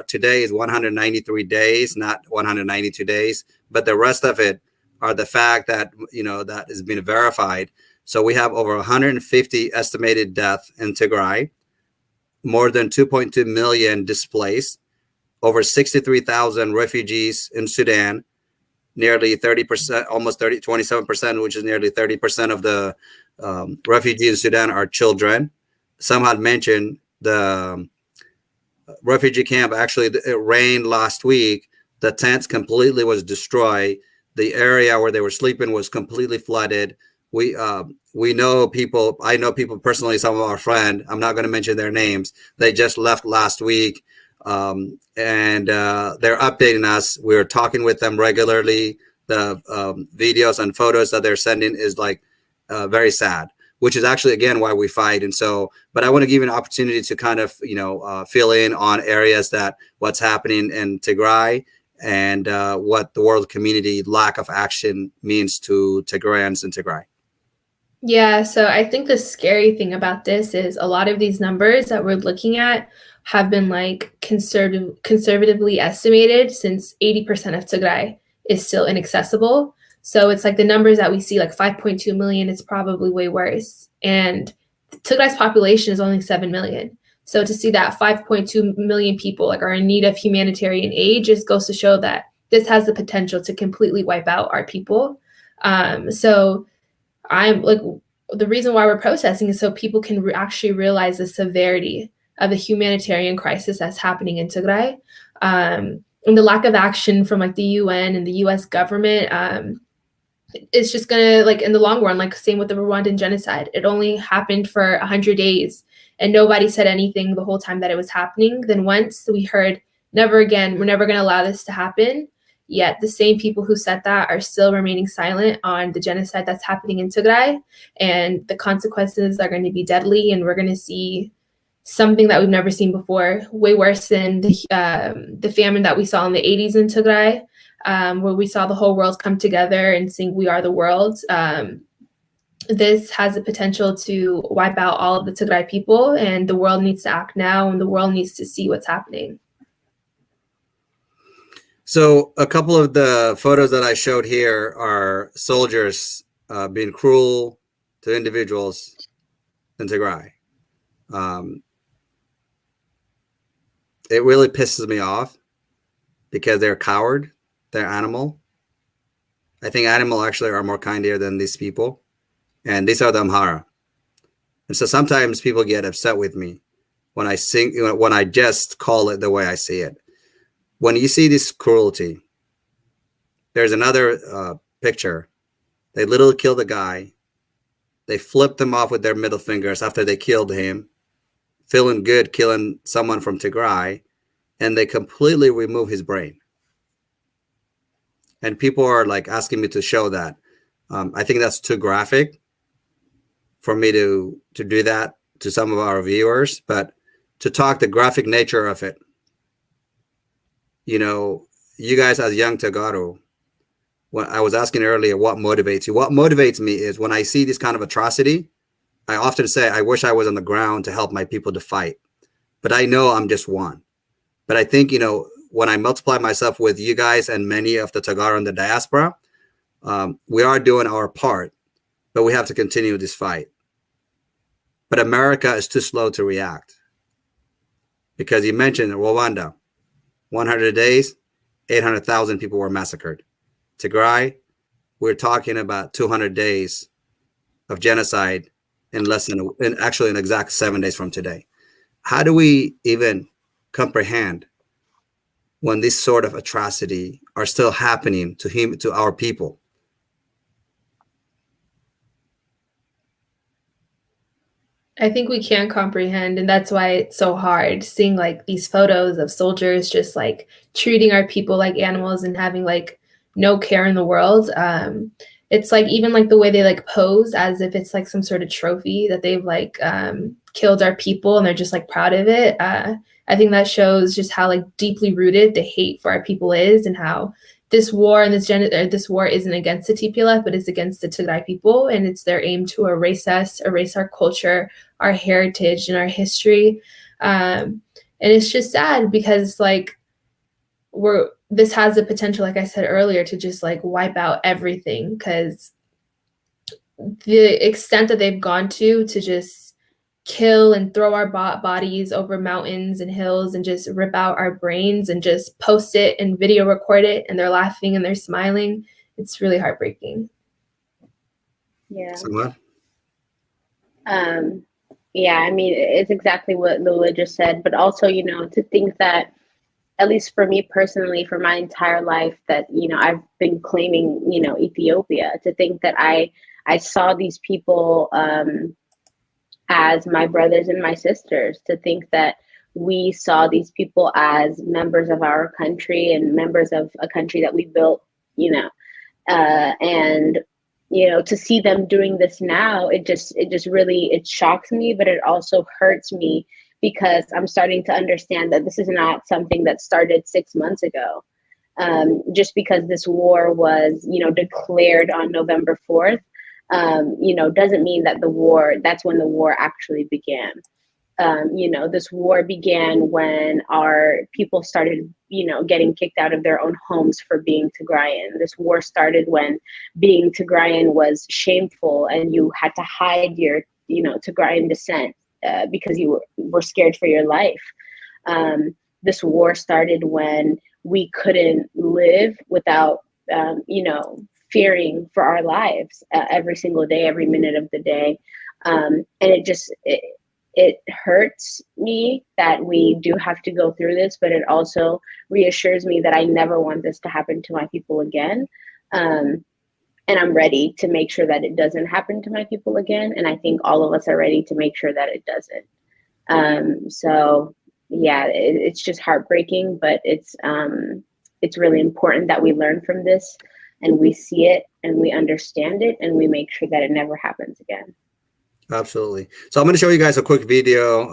Today is 193 days, not 192 days, but the rest of it are the fact that, that has been verified. So we have over 150 estimated deaths in Tigray, more than 2.2 million displaced, over 63,000 refugees in Sudan, nearly 30%, almost 27%, which is nearly 30% of the refugees in Sudan are children. Some had mentioned the refugee camp, actually, it rained last week. The tents completely was destroyed. The area where they were sleeping was completely flooded. We know people. I know people personally. Some of our friends. I'm not going to mention their names. They just left last week, and they're updating us. We're talking with them regularly. The videos and photos that they're sending is like very sad, which is actually again why we fight. And so, but I want to give you an opportunity to kind of fill in on areas that what's happening in Tigray, and what the world community lack of action means to Tigrayans in Tigray. Yeah, so I think the scary thing about this is a lot of these numbers that we're looking at have been like conservatively estimated, since 80% of Tigray is still inaccessible. So it's like the numbers that we see, like 5.2 million, it's probably way worse. And Tigray's population is only 7 million. So to see that 5.2 million people like are in need of humanitarian aid just goes to show that this has the potential to completely wipe out our people. So I'm like, the reason why we're protesting is so people can actually realize the severity of the humanitarian crisis that's happening in Tigray, and the lack of action from like the UN and the US government. It's just gonna, like, in the long run, like same with the Rwandan genocide, it only happened for 100 days and nobody said anything the whole time that it was happening. Then once we heard, never again, we're never gonna allow this to happen, yet the same people who said that are still remaining silent on the genocide that's happening in Tigray, and the consequences are going to be deadly, and we're going to see something that we've never seen before, way worse than the famine that we saw in the 80s in Tigray, where we saw the whole world come together and sing "We Are the World." This has the potential to wipe out all of the Tigray people, and the world needs to act now, and the world needs to see what's happening. So a couple of the photos that I showed here are soldiers being cruel to individuals in Tigray. It really pisses me off because they're coward, they're animal. I think animal actually are more kinder than these people, and these are the Amhara. And so sometimes people get upset with me when I sing, when I just call it the way I see it. When you see this cruelty, there's another picture. They literally killed a guy. They flipped him off with their middle fingers after they killed him, feeling good killing someone from Tigray, and they completely remove his brain. And people are like asking me to show that. I think that's too graphic for me to do that to some of our viewers, but to talk the graphic nature of it, you guys as young Tagaro, when I was asking earlier, what motivates you? What motivates me is when I see this kind of atrocity, I often say, I wish I was on the ground to help my people to fight, but I know I'm just one. But I think, when I multiply myself with you guys and many of the Tagaro in the diaspora, we are doing our part, but we have to continue this fight. But America is too slow to react. Because you mentioned Rwanda, 100 days, 800,000 people were massacred. Tigray, we're talking about 200 days of genocide in actually an exact 7 days from today. How do we even comprehend when this sort of atrocity are still happening to our people? I think we can't comprehend, and that's why it's so hard seeing like these photos of soldiers just like treating our people like animals and having like no care in the world. It's like even like the way they like pose as if it's like some sort of trophy that they've like killed our people and they're just like proud of it. I think that shows just how like deeply rooted the hate for our people is, and how this war and this war isn't against the TPLF, but it's against the Tigray people, and it's their aim to erase us, erase our culture, our heritage, and our history. And it's just sad because like this has the potential, like I said earlier, to just like wipe out everything, because the extent that they've gone to just kill and throw our bodies over mountains and hills and just rip out our brains and just post it and video record it, and they're laughing and they're smiling. It's really heartbreaking. Yeah. Someone? Yeah, I mean, it's exactly what Lula just said, but also, to think that, at least for me personally, for my entire life, that, I've been claiming, Ethiopia, to think that I saw these people as my brothers and my sisters, to think that we saw these people as members of our country and members of a country that we built, and to see them doing this now, it just really, it shocks me, but it also hurts me, because I'm starting to understand that this is not something that started 6 months ago. Just because this war was, declared on November 4th, doesn't mean that that's when the war actually began. This war began when our people started, getting kicked out of their own homes for being Tigrayan. This war started when being Tigrayan was shameful and you had to hide your, Tigrayan descent because you were scared for your life. This war started when we couldn't live without, fearing for our lives every single day, every minute of the day. And it hurts me that we do have to go through this, but it also reassures me that I never want this to happen to my people again. And I'm ready to make sure that it doesn't happen to my people again. And I think all of us are ready to make sure that it doesn't. So yeah, it's just heartbreaking, but it's really important that we learn from this and we see it and we understand it and we make sure that it never happens again. Absolutely. So I'm going to show you guys a quick video.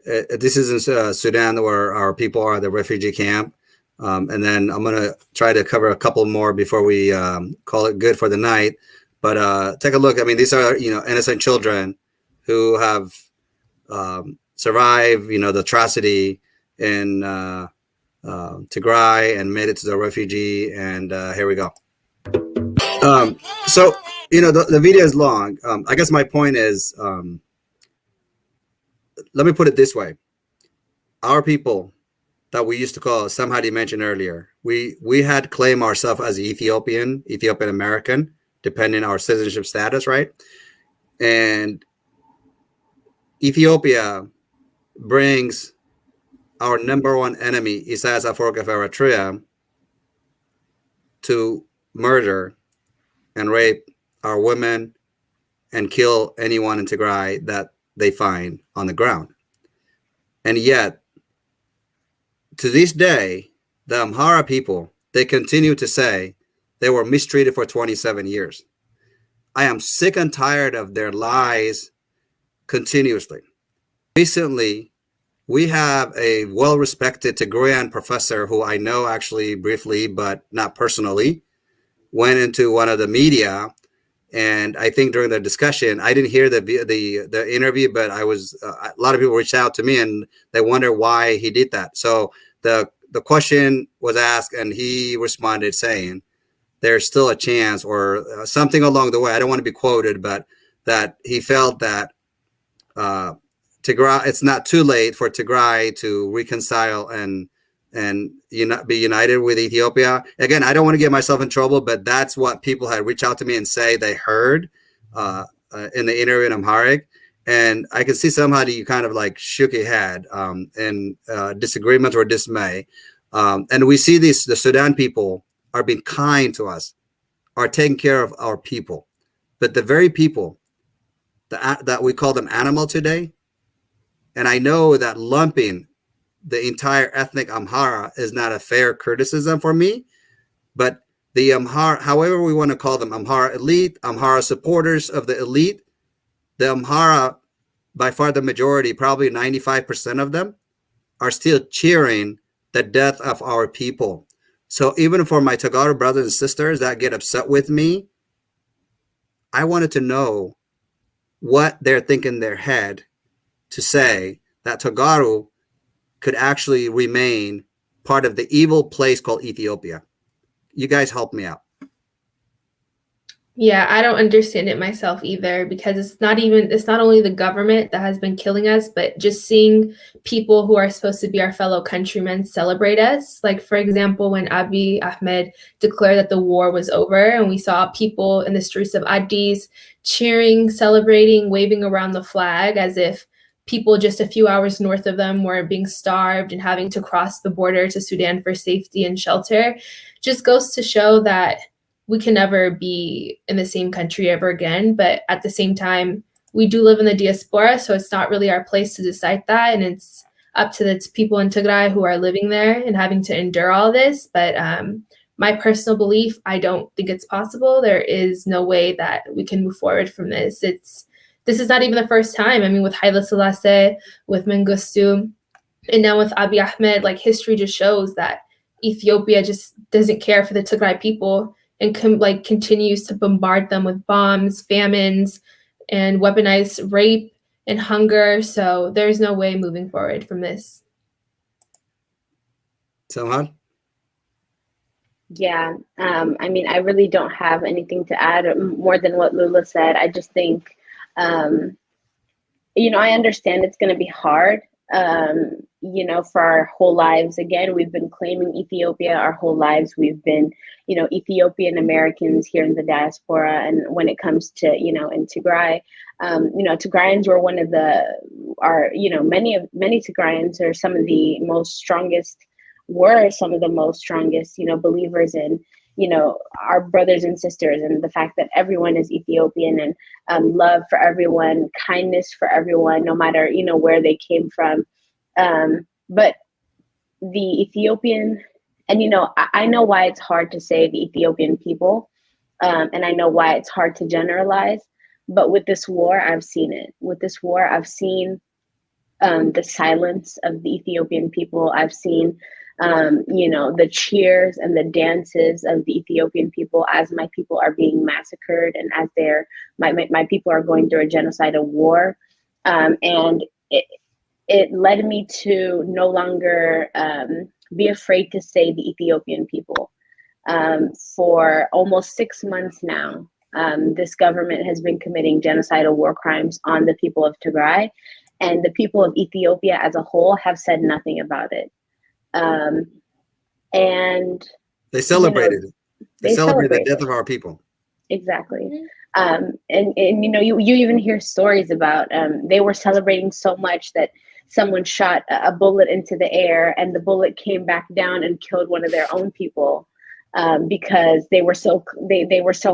This is in Sudan, where our people are at the refugee camp. And then I'm going to try to cover a couple more before we call it good for the night. But take a look. I mean, these are, innocent children who have survived, the atrocity in Tigray and made it to the refugee. And here we go. So, the video is long. I guess my point is, let me put it this way. Our people that we used to call, somebody mentioned earlier, we had claimed ourselves as Ethiopian American, depending on our citizenship status, right? And Ethiopia brings our number one enemy, Isaias Afwerki of Eritrea, to murder and rape our women and kill anyone in Tigray that they find on the ground. And yet, to this day, the Amhara people, they continue to say they were mistreated for 27 years. I am sick and tired of their lies continuously. Recently, we have a well-respected Tigrayan professor who I know actually briefly, but not personally, went into one of the media, and I think during the discussion, I didn't hear the interview, but I was a lot of people reached out to me and they wonder why he did that. So the question was asked, and he responded saying, "There's still a chance," or something along the way. I don't want to be quoted, but that he felt that Tigray, it's not too late for Tigray to reconcile and be united with Ethiopia. Again, I don't want to get myself in trouble, but that's what people had reached out to me and say they heard in the interview in Amharic. And I can see somebody you kind of like shook your head in disagreement or dismay. And we see the Sudan people are being kind to us, are taking care of our people. But the very people that we call them animal today, and I know that lumping the entire ethnic Amhara is not a fair criticism for me, but the Amhara, however we want to call them, Amhara elite, Amhara supporters of the elite, the Amhara, by far the majority, probably 95% of them, are still cheering the death of our people. So even for my Tagaro brothers and sisters that get upset with me, I wanted to know what they're thinking in their head to say that Tagaro could actually remain part of the evil place called Ethiopia. You guys help me out. Yeah, I don't understand it myself either, because it's not only the government that has been killing us, but just seeing people who are supposed to be our fellow countrymen celebrate us. Like, for example, when Abiy Ahmed declared that the war was over and we saw people in the streets of Addis cheering, celebrating, waving around the flag as if people just a few hours north of them were being starved and having to cross the border to Sudan for safety and shelter, just goes to show that we can never be in the same country ever again. But at the same time, we do live in the diaspora, so it's not really our place to decide that. And it's up to the people in Tigray who are living there and having to endure all this. But my personal belief, I don't think it's possible. There is no way that we can move forward from this. This is not even the first time. I mean, with Haile Selassie, with Mengistu, and now with Abiy Ahmed, like, history just shows that Ethiopia just doesn't care for the Tigray people and continues to bombard them with bombs, famines, and weaponized rape and hunger. So there's no way moving forward from this. Salman? Yeah, I mean, I really don't have anything to add more than what Lula said. I just think, I understand it's going to be hard, for our whole lives. Again, we've been claiming Ethiopia our whole lives. We've been, Ethiopian Americans here in the diaspora. And when it comes to, in Tigray, Tigrayans were many Tigrayans are some of the most strongest believers in, our brothers and sisters, and the fact that everyone is Ethiopian, and love for everyone, kindness for everyone, no matter, where they came from. But the Ethiopian, and, I know why it's hard to say the Ethiopian people, and I know why it's hard to generalize, but with this war, I've seen it. With this war, I've seen the silence of the Ethiopian people. I've seen the cheers and the dances of the Ethiopian people as my people are being massacred and as my people are going through a genocidal war. And it led me to no longer be afraid to say the Ethiopian people. For almost 6 months now, this government has been committing genocidal war crimes on the people of Tigray, and the people of Ethiopia as a whole have said nothing about it. And they celebrated it. They celebrated the death of our people. Exactly. And you even hear stories about they were celebrating so much that someone shot a bullet into the air and the bullet came back down and killed one of their own people, because they were so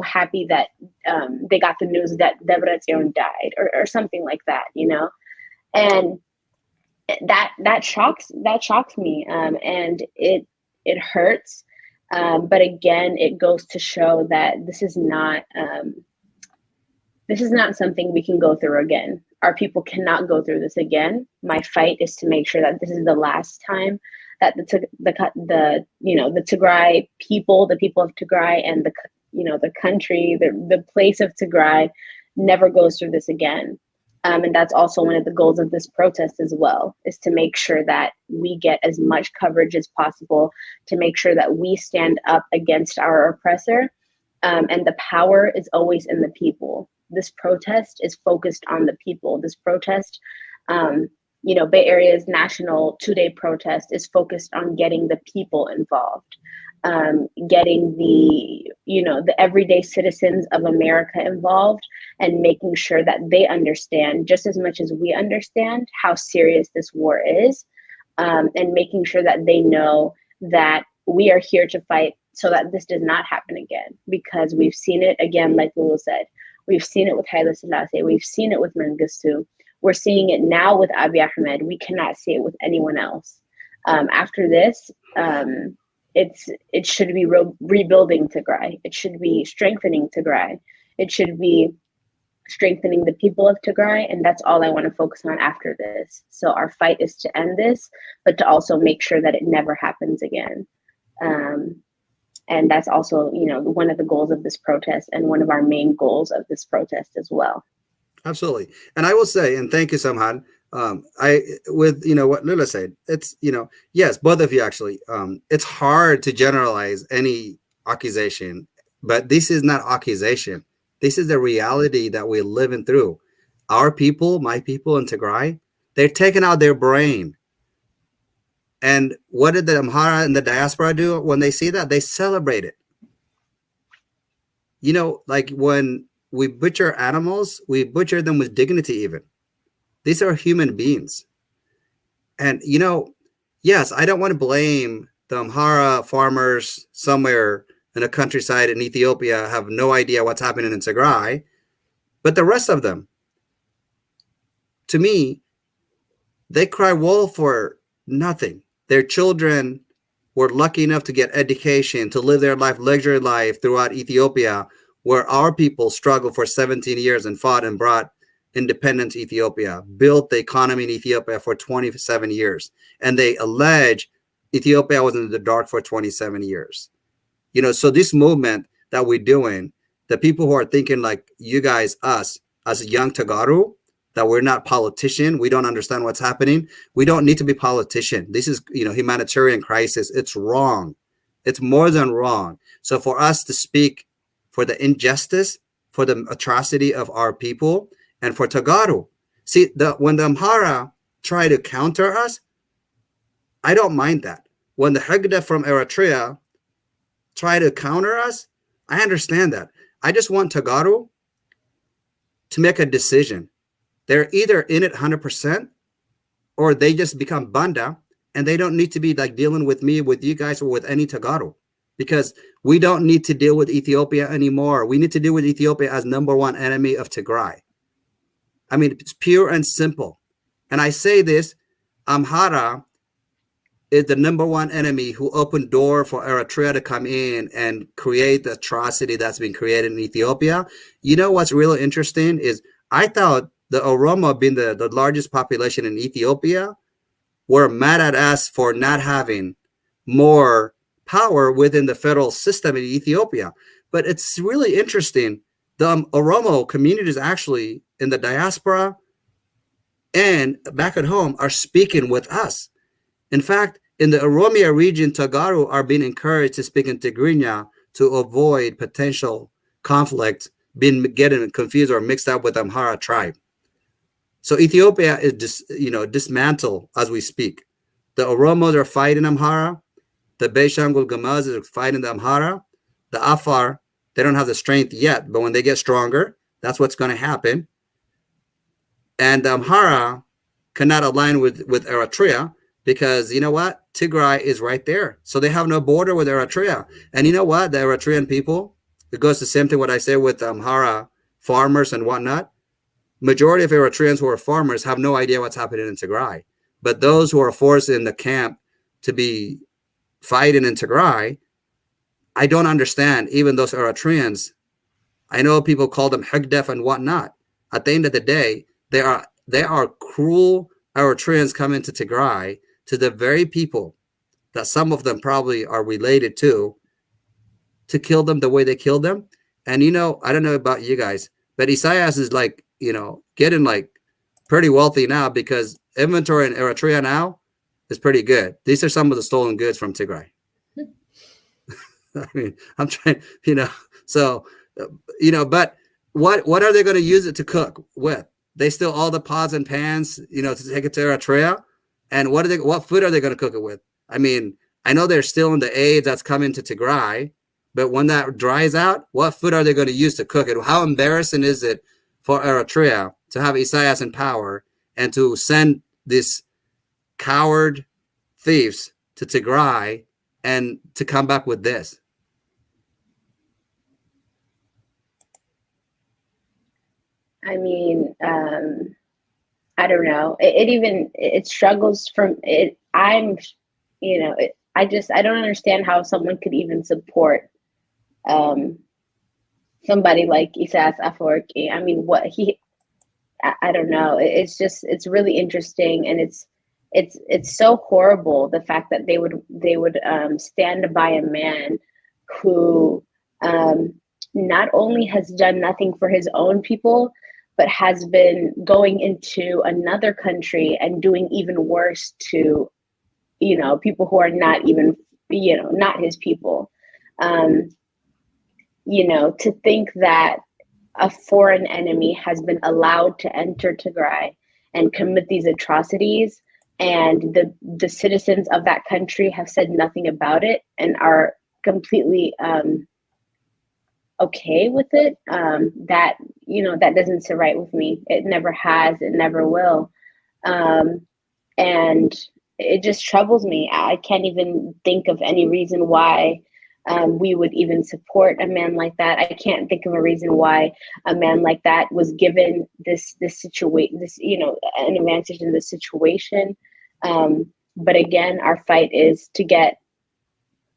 happy that they got the news that Debretsion died or something like that, and that shocks me, and it hurts. But again, it goes to show that this is not something we can go through again. Our people cannot go through this again. My fight is to make sure that this is the last time that the Tigray people, the people of Tigray, and the country, the place of Tigray, never goes through this again. And that's also one of the goals of this protest as well, is to make sure that we get as much coverage as possible, to make sure that we stand up against our oppressor. And the power is always in the people. This protest is focused on the people. This protest, Bay Area's national 2-day protest is focused on getting the people involved, getting the everyday citizens of America involved, and making sure that they understand just as much as we understand how serious this war is, and making sure that they know that we are here to fight so that this does not happen again, because we've seen it again, like Lulu said. We've seen it with Haile Selassie. We've seen it with Mengistu. We're seeing it now with Abiy Ahmed. We cannot see it with anyone else. After this, it should be rebuilding Tigray. It should be strengthening Tigray. It should be strengthening the people of Tigray, and that's all I want to focus on after this. So our fight is to end this, but to also make sure that it never happens again. And that's also, one of the goals of this protest, and one of our main goals of this protest as well. Absolutely. And I will say, and thank you, Samhan, with what Lila said, it's, yes, both of you actually, it's hard to generalize any accusation, but this is not accusation. This is the reality that we're living through. Our people, my people in Tigray, they're taking out their brain. And what did the Amhara and the diaspora do when they see that? They celebrate it. Like when we butcher animals, we butcher them with dignity even. These are human beings. And, yes, I don't want to blame the Amhara farmers somewhere in the countryside in Ethiopia have no idea what's happening in Tigray. But the rest of them, to me, they cry wolf for nothing. Their children were lucky enough to get education, to live their life, luxury life throughout Ethiopia, where our people struggled for 17 years and fought and brought independence to Ethiopia, built the economy in Ethiopia for 27 years. And they allege Ethiopia was in the dark for 27 years. So this movement that we're doing, the people who are thinking like you guys, us, as a young Tagaru, that we're not politician, we don't understand what's happening. We don't need to be politician. This is, humanitarian crisis. It's wrong. It's more than wrong. So for us to speak for the injustice, for the atrocity of our people, and for Tagaru, see, when the Amhara try to counter us, I don't mind that. When the Hagda from Eritrea try to counter us, I understand that. I just want Tagaru to make a decision. They're either in it 100% or they just become banda, and they don't need to be like dealing with me, with you guys, or with any Tagaru, because we don't need to deal with Ethiopia anymore. We need to deal with Ethiopia as number one enemy of Tigray. I mean, it's pure and simple. And I say this, Amhara is the number one enemy who opened door for Eritrea to come in and create the atrocity that's been created in Ethiopia. What's really interesting is I thought the Oromo, being the largest population in Ethiopia, were mad at us for not having more power within the federal system in Ethiopia. But it's really interesting. The Oromo communities actually in the diaspora and back at home are speaking with us. In fact, In the Oromia region, Tagaru are being encouraged to speak in Tigrinya to avoid potential conflict, being getting confused or mixed up with Amhara tribe. So Ethiopia is dismantled as we speak. The Oromos are fighting Amhara. The Beshangul Gamaz is fighting the Amhara. The Afar, they don't have the strength yet, but when they get stronger, that's what's going to happen. And the Amhara cannot align with Eritrea because you know what? Tigray is right there. So they have no border with Eritrea. And you know what? The Eritrean people, it goes the same thing what I say with Amhara farmers and whatnot. Majority of Eritreans who are farmers have no idea what's happening in Tigray. But those who are forced in the camp to be fighting in Tigray, I don't understand. Even those Eritreans, I know people call them Hegdef and whatnot. At the end of the day, they are cruel Eritreans coming to Tigray, to the very people that some of them probably are related to kill them the way they killed them. And I don't know about you guys, but Isaias is like, getting like pretty wealthy now because inventory in Eritrea now is pretty good. These are some of the stolen goods from Tigray. I mean, I'm trying, so, but what are they going to use it to cook with? They steal all the pots and pans, to take it to Eritrea. And what food are they going to cook it with? I mean, I know they're stealing the aid that's coming to Tigray, but when that dries out, what food are they going to use to cook it? How embarrassing is it for Eritrea to have Isaias in power and to send these coward thieves to Tigray and to come back with this? I mean, I don't know. It struggles from it. I don't understand how someone could even support somebody like Isaias Afwerki. I mean, I don't know. It's really interesting, and it's so horrible, the fact that they would stand by a man who not only has done nothing for his own people, but has been going into another country and doing even worse to, people who are not even, not his people. To think that a foreign enemy has been allowed to enter Tigray and commit these atrocities, and the citizens of that country have said nothing about it and are completely okay with it, that doesn't sit right with me. It never has, it never will. And it just troubles me. I can't even think of any reason why we would even support a man like that. I can't think of a reason why a man like that was given this situation, an advantage in this situation. But again, our fight is to get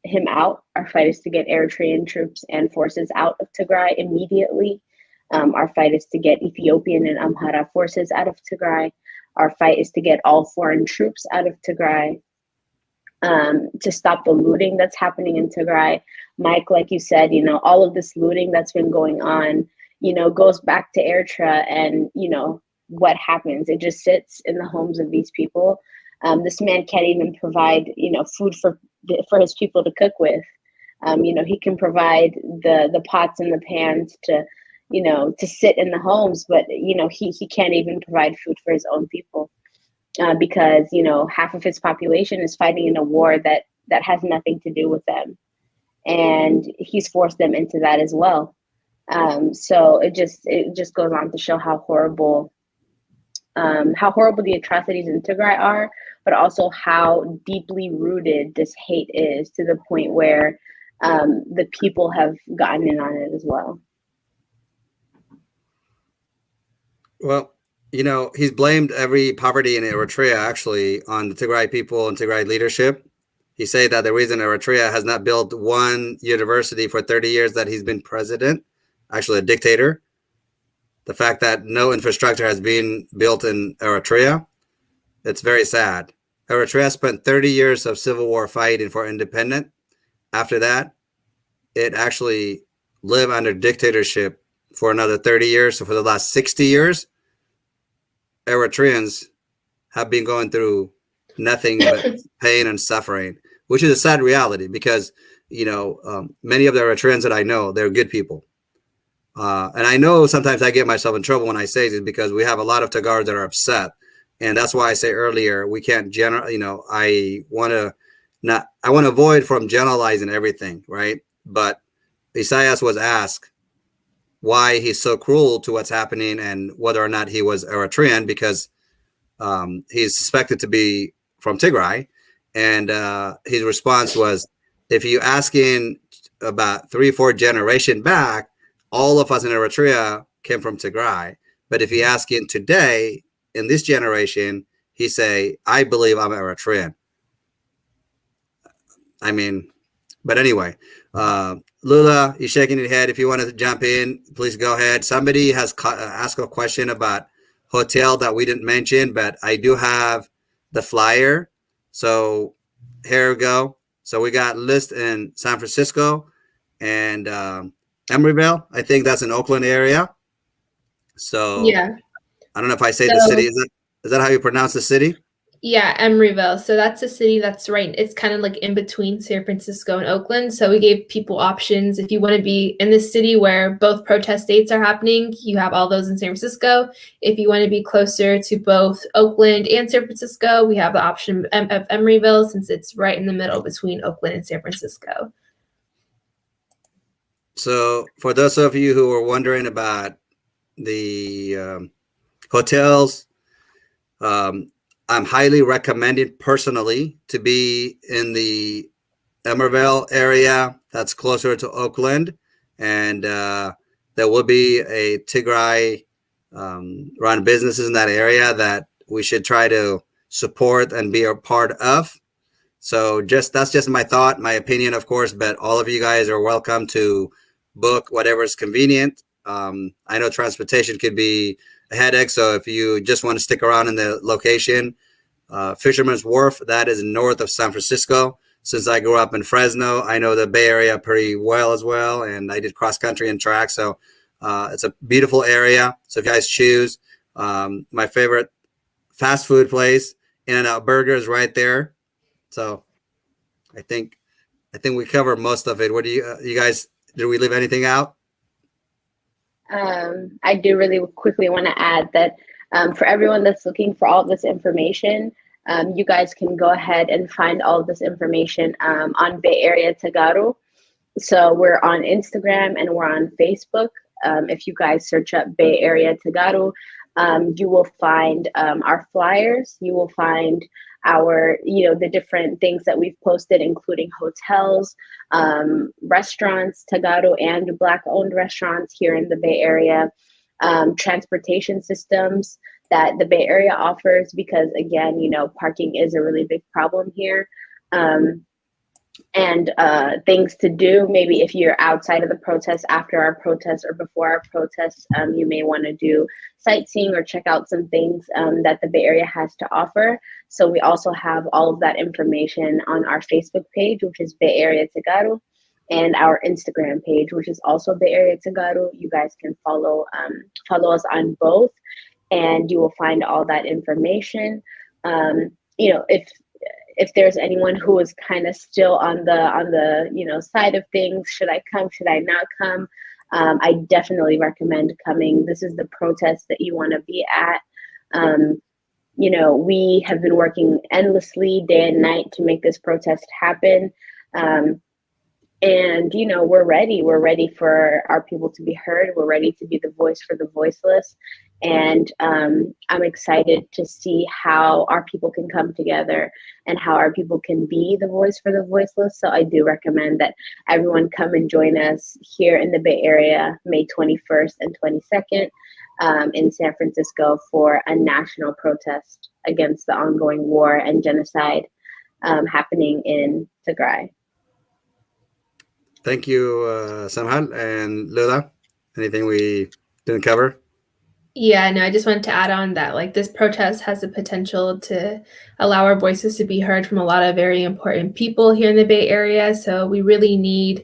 him out. Our fight is to get Eritrean troops and forces out of Tigray immediately. Our fight is to get Ethiopian and Amhara forces out of Tigray. Our fight is to get all foreign troops out of Tigray, to stop the looting that's happening in Tigray. Mike, like you said, all of this looting that's been going on, goes back to Eritrea, and, what happens? It just sits in the homes of these people. This man can't even provide, food for his people to cook with. He can provide the pots and the pans to sit in the homes, but he can't even provide food for his own people, because half of his population is fighting in a war that has nothing to do with them, and he's forced them into that as well. So it just goes on to show how horrible the atrocities in Tigray are, but also how deeply rooted this hate is, to the point where the people have gotten in on it as well. Well, he's blamed every poverty in Eritrea actually on the Tigray people and Tigray leadership. He said that the reason Eritrea has not built one university for 30 years that he's been president, actually a dictator, the fact that no infrastructure has been built in Eritrea, it's very sad. Eritrea spent 30 years of civil war fighting for independence. After that, it actually lived under dictatorship for another 30 years. So for the last 60 years, Eritreans have been going through nothing but pain and suffering, which is a sad reality because, many of the Eritreans that I know, they're good people. And I know sometimes I get myself in trouble when I say this because we have a lot of Tagars that are upset. And that's why I say earlier, we can't I want to avoid from generalizing everything, right? But Isaias was asked why he's so cruel to what's happening and whether or not he was Eritrean because he's suspected to be from Tigray. And his response was, if you asking about 3-4 generation back, all of us in Eritrea came from Tigray. But if you ask him today, in this generation, he say, I believe I'm Eritrean. I mean, but anyway, Lula, you're shaking your head. If you want to jump in, please go ahead. Somebody has asked a question about hotel that we didn't mention, but I do have the flyer. So here we go. So we got list in San Francisco and Emeryville. I think that's in Oakland area. So Yeah. I don't know if I say the city. Is that how you pronounce the city? Yeah, Emeryville. So that's a city that's right. It's kind of like in between San Francisco and Oakland. So we gave people options. If you want to be in this city where both protest dates are happening, you have all those in San Francisco. If you want to be closer to both Oakland and San Francisco, we have the option of Emeryville since it's right in the middle between Oakland and San Francisco. So for those of you who are wondering about the hotels, I'm highly recommended personally to be in the Emeryville area that's closer to Oakland. And there will be a Tigray run businesses in that area that we should try to support and be a part of. So that's just my thought, my opinion, of course, but all of you guys are welcome to book whatever is convenient. I know transportation could be a headache. So if you just want to stick around in the location, Fisherman's Wharf, that is north of San Francisco. Since I grew up in Fresno, I know the Bay Area pretty well as well. And I did cross country and track. So it's a beautiful area. So if you guys choose, my favorite fast food place, In-N-Out Burger, is right there. So I think we covered most of it. What do you guys, did we leave anything out? I do really quickly want to add that for everyone that's looking for all of this information, you guys can go ahead and find all of this information on Bay Area Tagaru. So we're on Instagram and we're on Facebook. If you guys search up Bay Area Tagaru, you will find our flyers. You will find our, the different things that we've posted, including hotels, restaurants, Tagaro and Black-owned restaurants here in the Bay Area, transportation systems that the Bay Area offers, because again, parking is a really big problem here. And things to do, maybe if you're outside of the protest, after our protest or before our protest, you may want to do sightseeing or check out some things that the Bay Area has to offer. So we also have all of that information on our Facebook page, which is Bay Area Tagaru, and our Instagram page, which is also Bay Area Tagaru. You guys can follow us on both, and you will find all that information. If there's anyone who is kind of still on the side of things, should I come, should I not come? I definitely recommend coming. This is the protest that you want to be at. We have been working endlessly day and night to make this protest happen. And, we're ready. We're ready for our people to be heard. We're ready to be the voice for the voiceless. And I'm excited to see how our people can come together and how our people can be the voice for the voiceless. So I do recommend that everyone come and join us here in the Bay Area, May 21st and 22nd in San Francisco for a national protest against the ongoing war and genocide happening in Tigray. Thank you, Samhal and Lula. Anything we didn't cover? Yeah, no, I just wanted to add on that, this protest has the potential to allow our voices to be heard from a lot of very important people here in the Bay Area. So we really need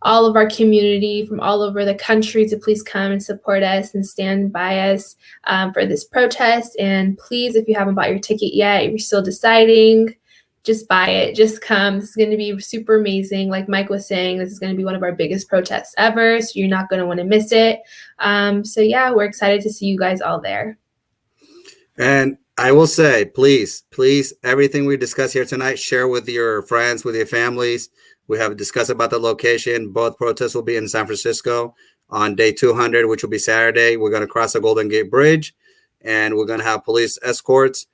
all of our community from all over the country to please come and support us and stand by us for this protest. And please, if you haven't bought your ticket yet, you're still deciding, just buy it, just come. This is going to be super amazing. Like Mike was saying, this is going to be one of our biggest protests ever, so you're not going to want to miss it. So yeah, we're excited to see you guys all there. And I will say, please, everything we discuss here tonight, share with your friends, with your families. We have discussed about the location. Both protests will be in San Francisco on day 200, which will be Saturday. We're going to cross the Golden Gate Bridge, and we're going to have police escorts.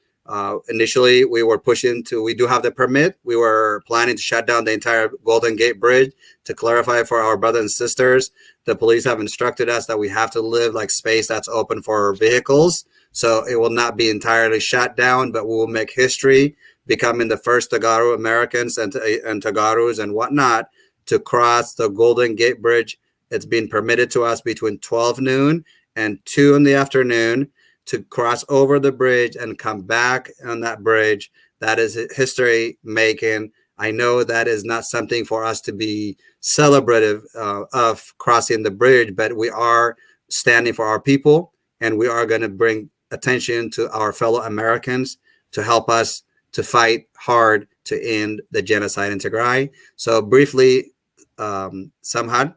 Initially, we do have the permit. We were planning to shut down the entire Golden Gate Bridge. To clarify for our brothers and sisters, the police have instructed us that we have to live like space that's open for vehicles. So it will not be entirely shut down, but we will make history, becoming the first Tagaro Americans and Tagaros and whatnot to cross the Golden Gate Bridge. It's been permitted to us between 12 noon and 2 in the afternoon to cross over the bridge and come back on that bridge. That is history making. I know that is not something for us to be celebrative of crossing the bridge, but we are standing for our people, and we are going to bring attention to our fellow Americans to help us to fight hard to end the genocide in Tigray. So briefly, Samhad,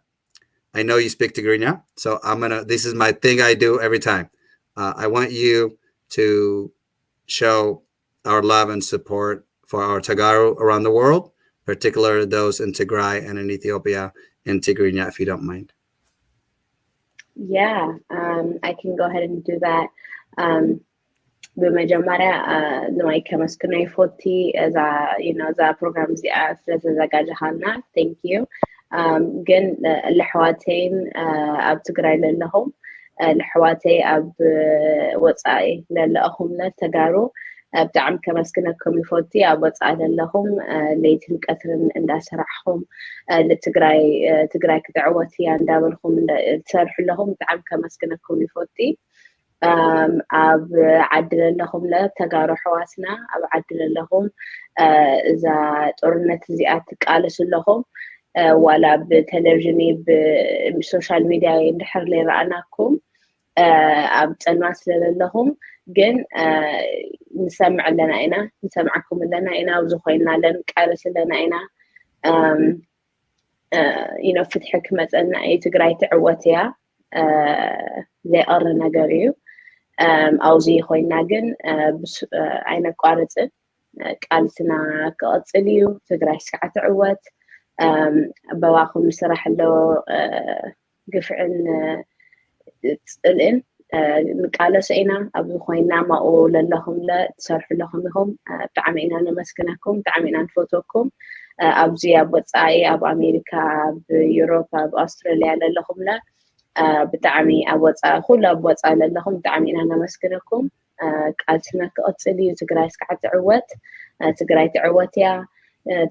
I know you speak Tigrinya, so this is my thing I do every time. I want you to show our love and support for our Tagaro around the world, particularly those in Tigray and in Ethiopia in Tigrinya, if you don't mind. Yeah, I can go ahead and do that. በመጀመሪያ ንዋይ ከመስክኖ ይፎቲ እዛ እዛ ፕሮግራም እዚኣ ስለተዘጋጀሃልና ቴንክ ዩ ግን ለሕዋተይን ኣብ ትግራይ ዘለኹም ለሕዋተይ ኣብ ወፃኢ ዘለኹም ተጋሩ ብጣዕሚ ከመስክነኩም ይፎቲ ኣብ ወፃኢ ዘለኹም ለይትን ቀትርን እንዳሰራሕኹም ለትግራይ ክትዕወት እያ እንዳበልኹም ትሰርሑ ኣለኹም ብጣዕሚ ከመስክነኩም ይፎቲ ኣብ ዓዲ ዘለኹም ተጋሩ ሕዋትና ኣብ ዓዲ ዘለኹም እዛ ጦርነት እዚኣ ትቃለሱ ኣለኹም ዋላ ብቴሌቭዥን ብሶሻል ሚድያ እንድሕር ለይረኣናኩም ኣብ ፀንዋ ስለለለኹም ግን ንሰምዕ ኣለና ኢና ንሰምዓኩም ኣለና ኢና ኣብዚ ኮይና ኣለን ቃለስ ኣለና ኢና ፍትሒ ክመፀና እዩ ትግራይ ትዕወት እያ ዘይቀሪ ነገር እዩ ኣብዚ ኮይና ግን ኣይነቋርፅን ቃልስና ክቐፅል እዩ ትግራይ ስክዓ ትዕወት በባኹም ስራሕ ኣለዎ ግፍዕን ፅልእን ንቃለሶ ኢና ኣብዚ ኮይና ማኡ ለለኹም ትሰርሑ ኣለኹም ኢኹም ብጣዕሚ ኢና ነመስግነኩም ብጣዕሚ ኢና ንፈትወኩም ኣብዚ ኣብ ወፃኢ ኣብ ኣሜሪካ ኣብ ዩሮፕ ኣብ ኣስትራልያ ለለኹም ብጣዕሚ ኣብ ወፃኢ ኩሉ ኣብ ወፃኢ ዘለኹም ብጣዕሚ ኢና ነመስግነኩም ቃልስና ክቐፅል እዩ ትግራይ ስክዓ ትዕወት ትግራይ ትዕወት እያ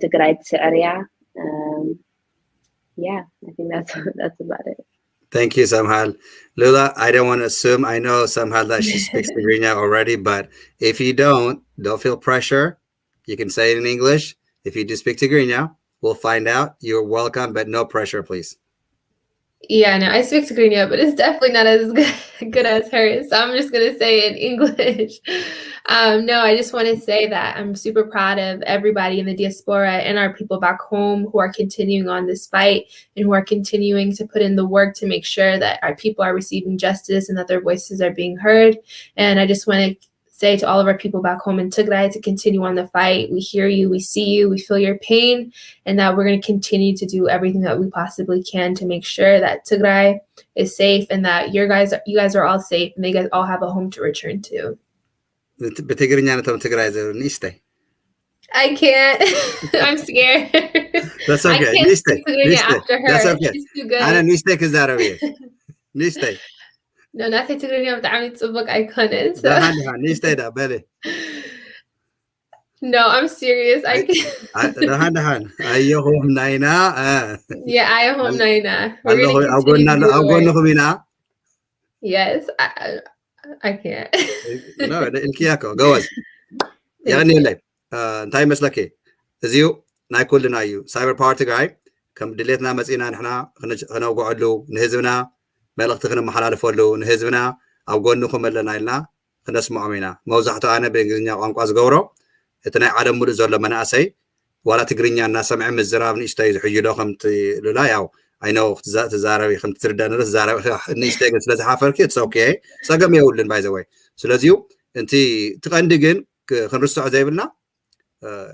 ትግራይ ትስዕር እያ yeah I think that's about it. Thank you, Samhal. Lula, I don't want to assume. I know Samhal that she speaks Tigrinya already, but if you don't feel pressure. You can say it in English. If you do speak Tigrinya, we'll find out. You're welcome, but no pressure, please. Yeah, no, I speak Tigrinya, but it's definitely not as good as hers. So I'm just going to say it in English. No, I just want to say that I'm super proud of everybody in the diaspora and our people back home who are continuing on this fight and who are continuing to put in the work to make sure that our people are receiving justice and that their voices are being heard. And I just want to say to all of our people back home in Tigray to continue on the fight. We hear you, we see you, we feel your pain, and that we're going to continue to do everything that we possibly can to make sure that Tigray is safe and that you guys are all safe and they guys all have a home to return to. I can't. I'm scared. That's okay. I can't speak Tigrinya after her. That's okay. She's too good. أنا نيستي كزاروية. نيستي. No, ناسي Tigrinya بتعمل تصبك أيقونة. ده نيستي ده بالي. No, I'm serious. I can't. ده أيهم ناينا. Yeah, أيهم ناينا. أقول لكم هنا. Yes, I can't. No, الكياكو جواز. يعني لي. تايم مسلكي. زيو نايكول لنايو. Cyber Party guy. كم دليتنا مسئنا نحنا خنوقعلو نهزبنا ملقت خنا محلالفولو نهزبنا او قونكم لنا لنا خنسمع منا موزحته انا بانجليزኛ ቋንቋ ዝገብሮ እቲ ናይ ዓለም ሙሉእ ዘሎ መናእሰይ ዋላ ትግርኛ እናሰምዐ ምዝራብ ንእሽተይ ዝሕይሎ ከምቲ ሉላ ያው አይኖ ትዛረቢ ከም ትርዳእ ንረስ ዛረቢ ንእሽተይ ግን ስለዝሓፈርኪ it's okay ፀገም የውልን ባይ ዘ ወይ ስለዚሁ እንቲ ትቐንዲ ግን ክንርስዖ ዘይብልና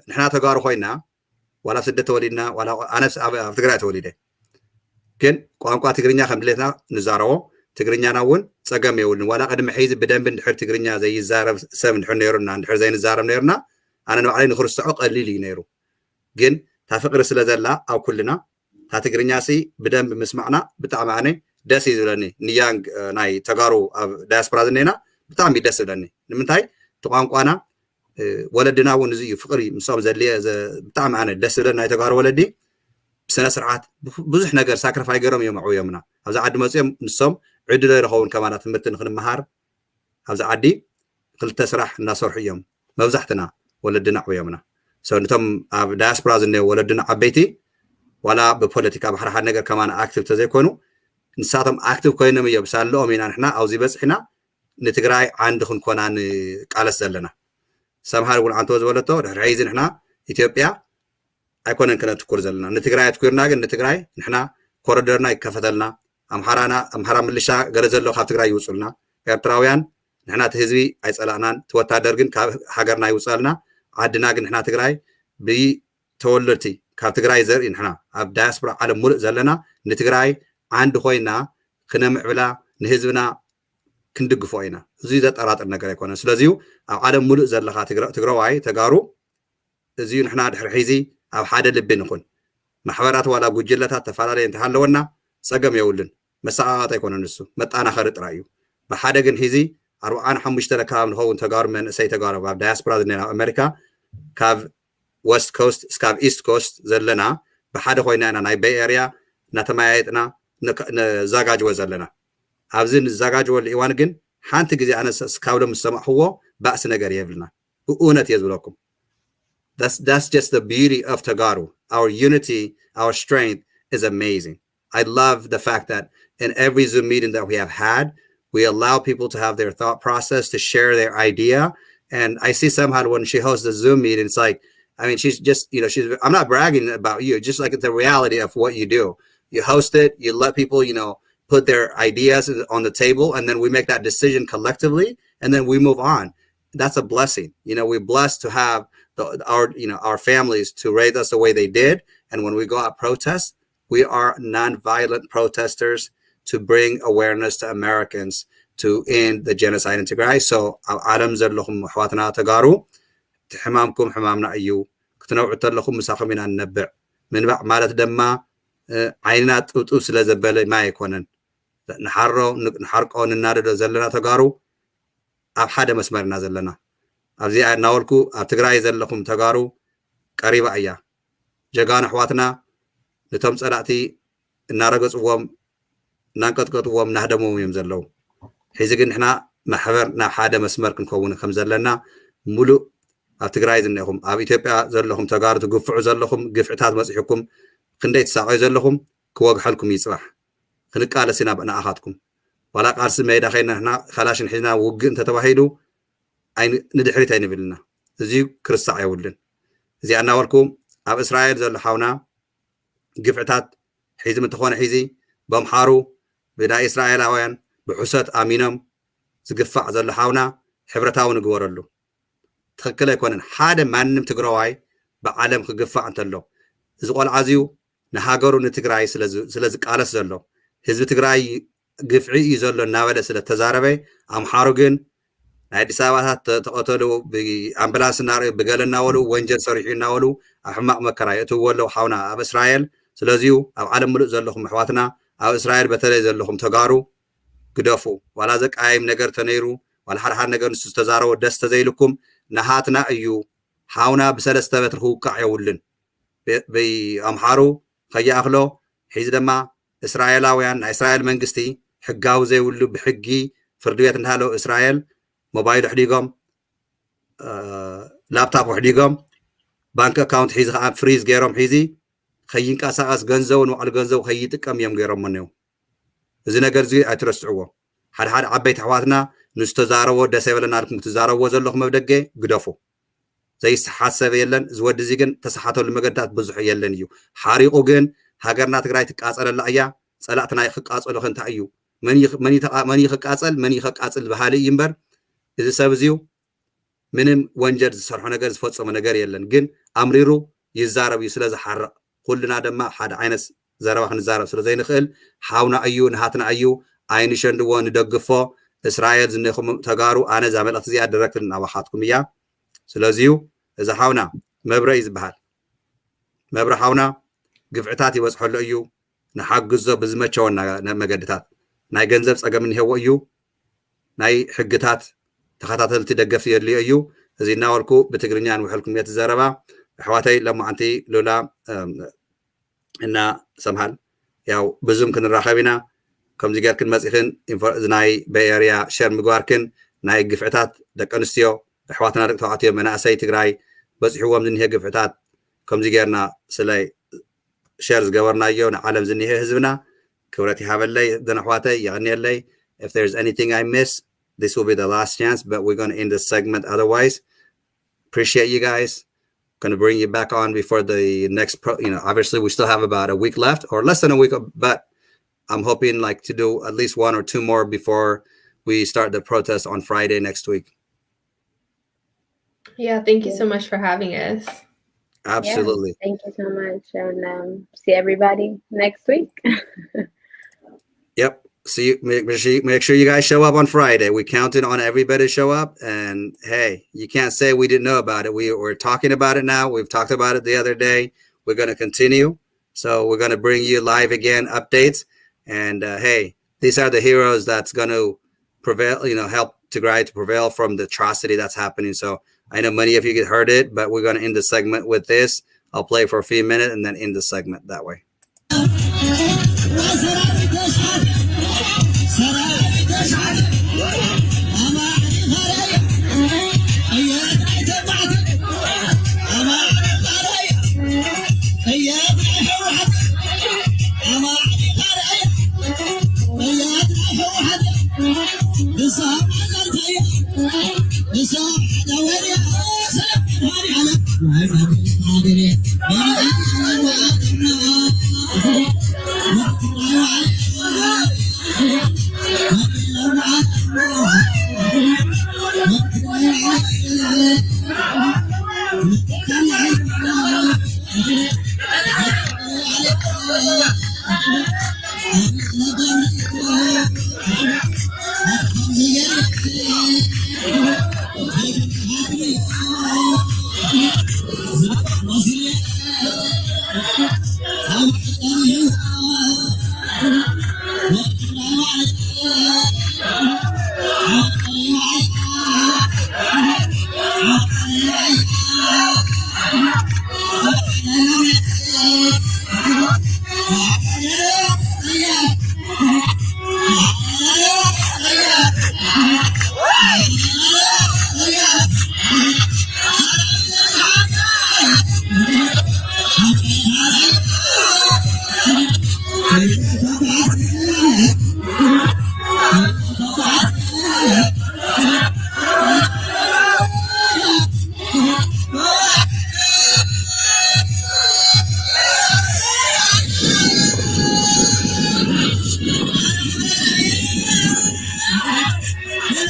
ንሕና ተጋሩ ኮይና ዋላ ስደት ተወሊድና ዋላ ኣነ ኣብ ትግራይ ተወሊደ ግን ቋንቋ ትግርኛ ከም ድሌትና ንዛረቦ ትግርኛና እውን ፀገም የውልን ዋላ ቅድሚ ሒዚ ብደንብ እንድሕር ትግርኛ ዘይዛረብ ሰብ እንድሕር ነይሩና እንድሕር ዘይንዛረብ ነይርና ኣነ ንባዕለይ ንክርስዖ ቀሊል እዩ ነይሩ ግን ታ ፍቅሪ ስለ ዘላ ኣብ ኩልና ታ ትግርኛ ሲ ብደንብ ምስማዕና ብጣዕሚ ኣነ ደስ እዩ ዝብለኒ ንያንግ ናይ ተጋሩ ኣብ ዳያስፖራ ዝኔና ብጣዕሚ ደስ ዝብለኒ ንምንታይ እቲ ቋንቋና ወለድና እውን እዚ እዩ ፍቅሪ ምሶም ዘድልየ ብጣዕሚ ኣነ ደስ ዝብለኒ ናይ ተጋሩ ወለዲ ብስነ ስርዓት ብዙሕ ነገር ሳክሪፋይ ገይሮም እዮም ዕውዮምና ኣብዛ ዓዲ መፅኦም ንሶም ዕድሎ ይረኸቡን ከማና ትምህርቲ ንክንመሃር ኣብዛ ዓዲ ክልተ ስራሕ እናሰርሑ እዮም መብዛሕትና ወለድና ዕውዮምና ነቶም ኣብ ዳያስፖራ ዝኔው ወለድና ዓበይቲ ዋላ ብፖለቲካ ባሕርሓድ ነገር ከማና ኣክቲቭ ተዘይኮኑ ንሳቶም ኣክቲቭ ኮይኖም እዮም ሳለኦም ኢና ንሕና ኣብዚ በፅሒና ንትግራይ ዓንዲ ክንኮና ንቃለስ ዘለና ሰምሃር እውን ዓንቶ ዝበለቶ ድሕሪ ሒዚ ንሕና ኢትዮጵያ ኣይኮነን ክነትኩር ዘለና ንትግራይ ኣትኩርና ግን ንትግራይ ንሕና ኮሪደርና ይከፈተልና ኣምሓራ ምልሻ ገለ ዘሎ ካብ ትግራይ ይውፅልና ኤርትራውያን ንሕና እቲ ህዝቢ ኣይፀላእናን እቲ ወታደር ግን ካብ ሃገርና ይውፀልና ዓድና ግን ንሕና ትግራይ ብተወለድቲ ካብ ትግራይ ዘርኢ ንሕና ኣብ ዳያስፖራ ዓለም ሙሉእ ዘለና ንትግራይ ዓንዲ ኮይና ክነምዕብላ ንህዝብና ክንድግፎ ኢና እዚ ዘጠራጥር ነገር ኣይኮነን ስለዚሁ ኣብ ዓለም ሙሉእ ዘለካ ትግራዋይ ተጋሩ እዚዩ ንሕና ድሕሪ ሒዚ ኣብ ሓደ ልቢ ንኹን ማሕበራት ዋላ ጉጅለታት ተፈላለየ እንተሃለወና ፀገም የውልን መሰቃቃጥ ኣይኮነን ንሱ መጣናኸሪ ጥራይ እዩ ብሓደ ግን ሒዚ 45 ከባቢ ንኸውን ተጋሩ መንእሰይ ተጋሩ ኣብ ዳያስፖራ ዝኔና ኣብ ኣሜሪካ ካብ ዌስት ኮስት እስካብ ኢስት ኮስት ዘለና ብሓደ ኮይና ኢና ናይ ቤይ ኤርያ እናተመያየጥና ነዘጋጅወ ዘለና ኣብዚ ንዘጋጅወሉ እዋን ግን ሓንቲ ግዜ ኣነ ካብ ሎም ዝሰማዕኽዎ ባእሲ ነገር የብልና እውነት እየ ዝብለኩም That's just the beauty of Tagaru. Our unity, our strength is amazing. I love the fact that in every Zoom meeting that we have had, we allow people to have their thought process, to share their idea. And I see somehow when she hosts the Zoom meeting, it's like, I mean, she's just, I'm not bragging about you, just like the reality of what you do. You host it, you let people, put their ideas on the table, and then we make that decision collectively, and then we move on. That's a blessing. We're blessed to have our families to raise us the way they did. And when we go out protest, we are non-violent protesters to bring awareness to Americans to end the genocide in Tigray. So Adam zerlokum hwatna tagaru tihmamkum hmamna ayu ክትነውዑ ተለኹም ምሳኹም ኢና ንነብዕ ምንባዕ ማለት ድማ ዓይንና ጥብጡብ ስለ ዘበለ ማ ኣይኮነን ንሓርቆ ንናደዶ ዘለና ተጋሩ ኣብ ሓደ መስመርና ዘለና ኣብዚ እናወልኩ ኣብ ትግራይ ዘለኹም ተጋሩ ቀሪባ እያ ጀጋን ኣሕዋትና ነቶም ፀላእቲ እናረገፅዎም እናንቀጥቀጥዎም እናህደሞም እዮም ዘለው ሒዚ ግን ንሕና ማሕበር ናብ ሓደ መስመር ክንከውን ከም ዘለና ሙሉእ ኣብ ትግራይ ዝነኹም ኣብ ኢትዮጵያ ዘለኹም ተጋሩ ትግፍዑ ዘለኹም ግፍዕታት መፅሒኩም ክንደይ ትሳቀዩ ዘለኹም ክወግሐልኩም ይፅባሕ ክንቃለስ ኢና ብንኣኻትኩም ዋላ ቃልሲ መይዳ ኸይና ንሕና ካላሽን ሒዝና ውግእ እንተተባሂሉ ንድሕሪት ኣይንብልና እዚዩ ክርስሳዕ የውልን እዚኣ እናበልኩም ኣብ እስራኤል ዘሎ ሓውና ግፍዕታት ሒዚ ምንተኾነ ሒዚ በምሓሩ ብናይ እስራኤላውያን ብሑሰት ኣሚኖም ዝግፋዕ ዘሎ ሓውና ሕብረታዊ ንግበረሉ ትክክል ኣይኮነን ሓደ ማንም ትግራዋይ ብዓለም ክግፋዕ እንተሎ እዚ ቆልዓ እዚዩ ንሃገሩ ንትግራይ ስለዝቃለስ ዘሎ ህዝቢ ትግራይ ግፍዒ እዩ ዘሎ እናበለ ስለተዛረበ ኣምሓሩ ግን ናይ ኣዲስ ኣበባታት ተቐተሉ ብኣምቡላንስ እናርዩ ብገለ እናበሉ ወንጀል ሰሪሑ እናበሉ ኣብ ሕማቕ መከራ የእትውዎ ኣለዉ ሓውና ኣብ እስራኤል ስለዚሁ ኣብ ዓለም ሙሉእ ዘለኹም ኣሕዋትና ኣብ እስራኤል በተለይ ዘለኹም ተጋሩ ግደፉ ዋላ ዘቃይም ነገር ተነይሩ ዋላ ሓደሓደ ነገር ንሱ ዝተዛረቦ ደስ ተዘይልኩም ናሃትና እዩ ሓውና ብሰለስተ በትሪ ክውቃዕ የውልን ብኣምሓሩ ከይኣኽሎ ሒዚ ድማ እስራኤላውያን ናይ እስራኤል መንግስቲ ሕጋዊ ዘይብሉ ብሕጊ ፍርዲ ቤት እንዳሃለው እስራኤል ሞባይሉ ሕዲጎም ላፕታፕ ሕዲጎም ባንክ ኣካውንት ሒዚ ከዓ ፍሪዝ ገይሮም ሒዚ ከይንቀሳቀስ ገንዘቡ ንባዕሉ ገንዘቡ ከይጥቀም እዮም ገይሮሞ ነው እዚ ነገር እዚ ኣይትረስዕዎ ሓደ ሓደ ዓበይቲ ኣሕዋትና ንዝተዛረቦ ደስ ይበለና ልኩም ትዛረብዎ ዘለኹም ኣብ ደገ ግደፉ ዘይሰሓሰብ የለን ዝወዲ እዚ ግን ተሰሓተሉ መገድታት ብዙሕ የለን እዩ ሓሪቑ ግን ሃገርና ትግራይ ትቃፀለላ እያ ፀላእትና ይክቃፀሉ እንታይ እዩ መን ይክቃፀል መን ይክቃፅል ባህሊ እዩ እምበር እዚ ሰብ እዚዩ ምንም ወንጀል ዝሰርሖ ነገር ዝፈፀሞ ነገር የለን ግን ኣምሪሩ ይዛረብ እዩ ስለዝሓርቕ ኩልና ድማ ሓደ ዓይነት ዘረባ ክንዛረብ ስለ ዘይንኽእል ሓውና እዩ ንሃትና እዩ ኣይንሸንድዎ ንደግፎ እስራኤል ዝነኹም ተጋሩ ኣነ ዛ መልእኽቲ እዚኣ ድረክት እናባኻትኩም እያ ስለዚዩ እዚ ሓውና መብረ እዩ ዝበሃል መብረ ሓውና ግፍዕታት ይበፅሐሉ እዩ ንሓግዞ ብዝመቸወና መገድታት ናይ ገንዘብ ፀገም እንሄዎ እዩ ናይ ሕግታት ተኸታተልቲ ደገፍ የድልዮ እዩ እዚ እናበልኩ ብትግርኛ ንውሕልኩም እየ ትዘረባ ኣሕዋተይ ለማዓንቲ ሉላ እና ሰምሃል ያው ብዙም ክንራኸብ ኢና ከምዚ ጌርክን መፂኽን ናይ በኤርያ ሸር ምግባርክን ናይ ግፍዕታት ደቂ ኣንስትዮ ኣሕዋትና ደቂ ተባዕትዮ መናእሰይ ትግራይ በፂሕዎም ዝኒሄ ግፍዕታት ከምዚ ጌርና ስለይ ሸር ዝገበርናዮ ንዓለም ዝኒሄ ህዝብና ክብረት ይሃበለይ ደን ኣሕዋተይ ይቕኒየለይ if there's anything I miss this will be the last chance but we're going to end this segment otherwise appreciate you guys going to bring you back on before the next obviously we still have about a week left or less than a week but I'm hoping like to do at least one or two more before we start the protest on Friday next week. Yeah, thank you so much for having us. Absolutely. Yeah, thank you so much and see everybody next week. Yep. See you. Make sure you guys show up on Friday. We counted on everybody to show up and hey, you can't say we didn't know about it. We're talking about it now. We've talked about it the other day. We're going to continue. So we're going to bring you live again updates. And hey, these are the heroes that's going to prevail, help Tigray to prevail from the atrocity that's happening. So I know many of you get heard it, but we're going to end the segment with this. I'll play for a few minutes and then end the segment that way.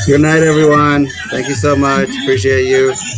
Good night, everyone. Thank you so much. Appreciate you.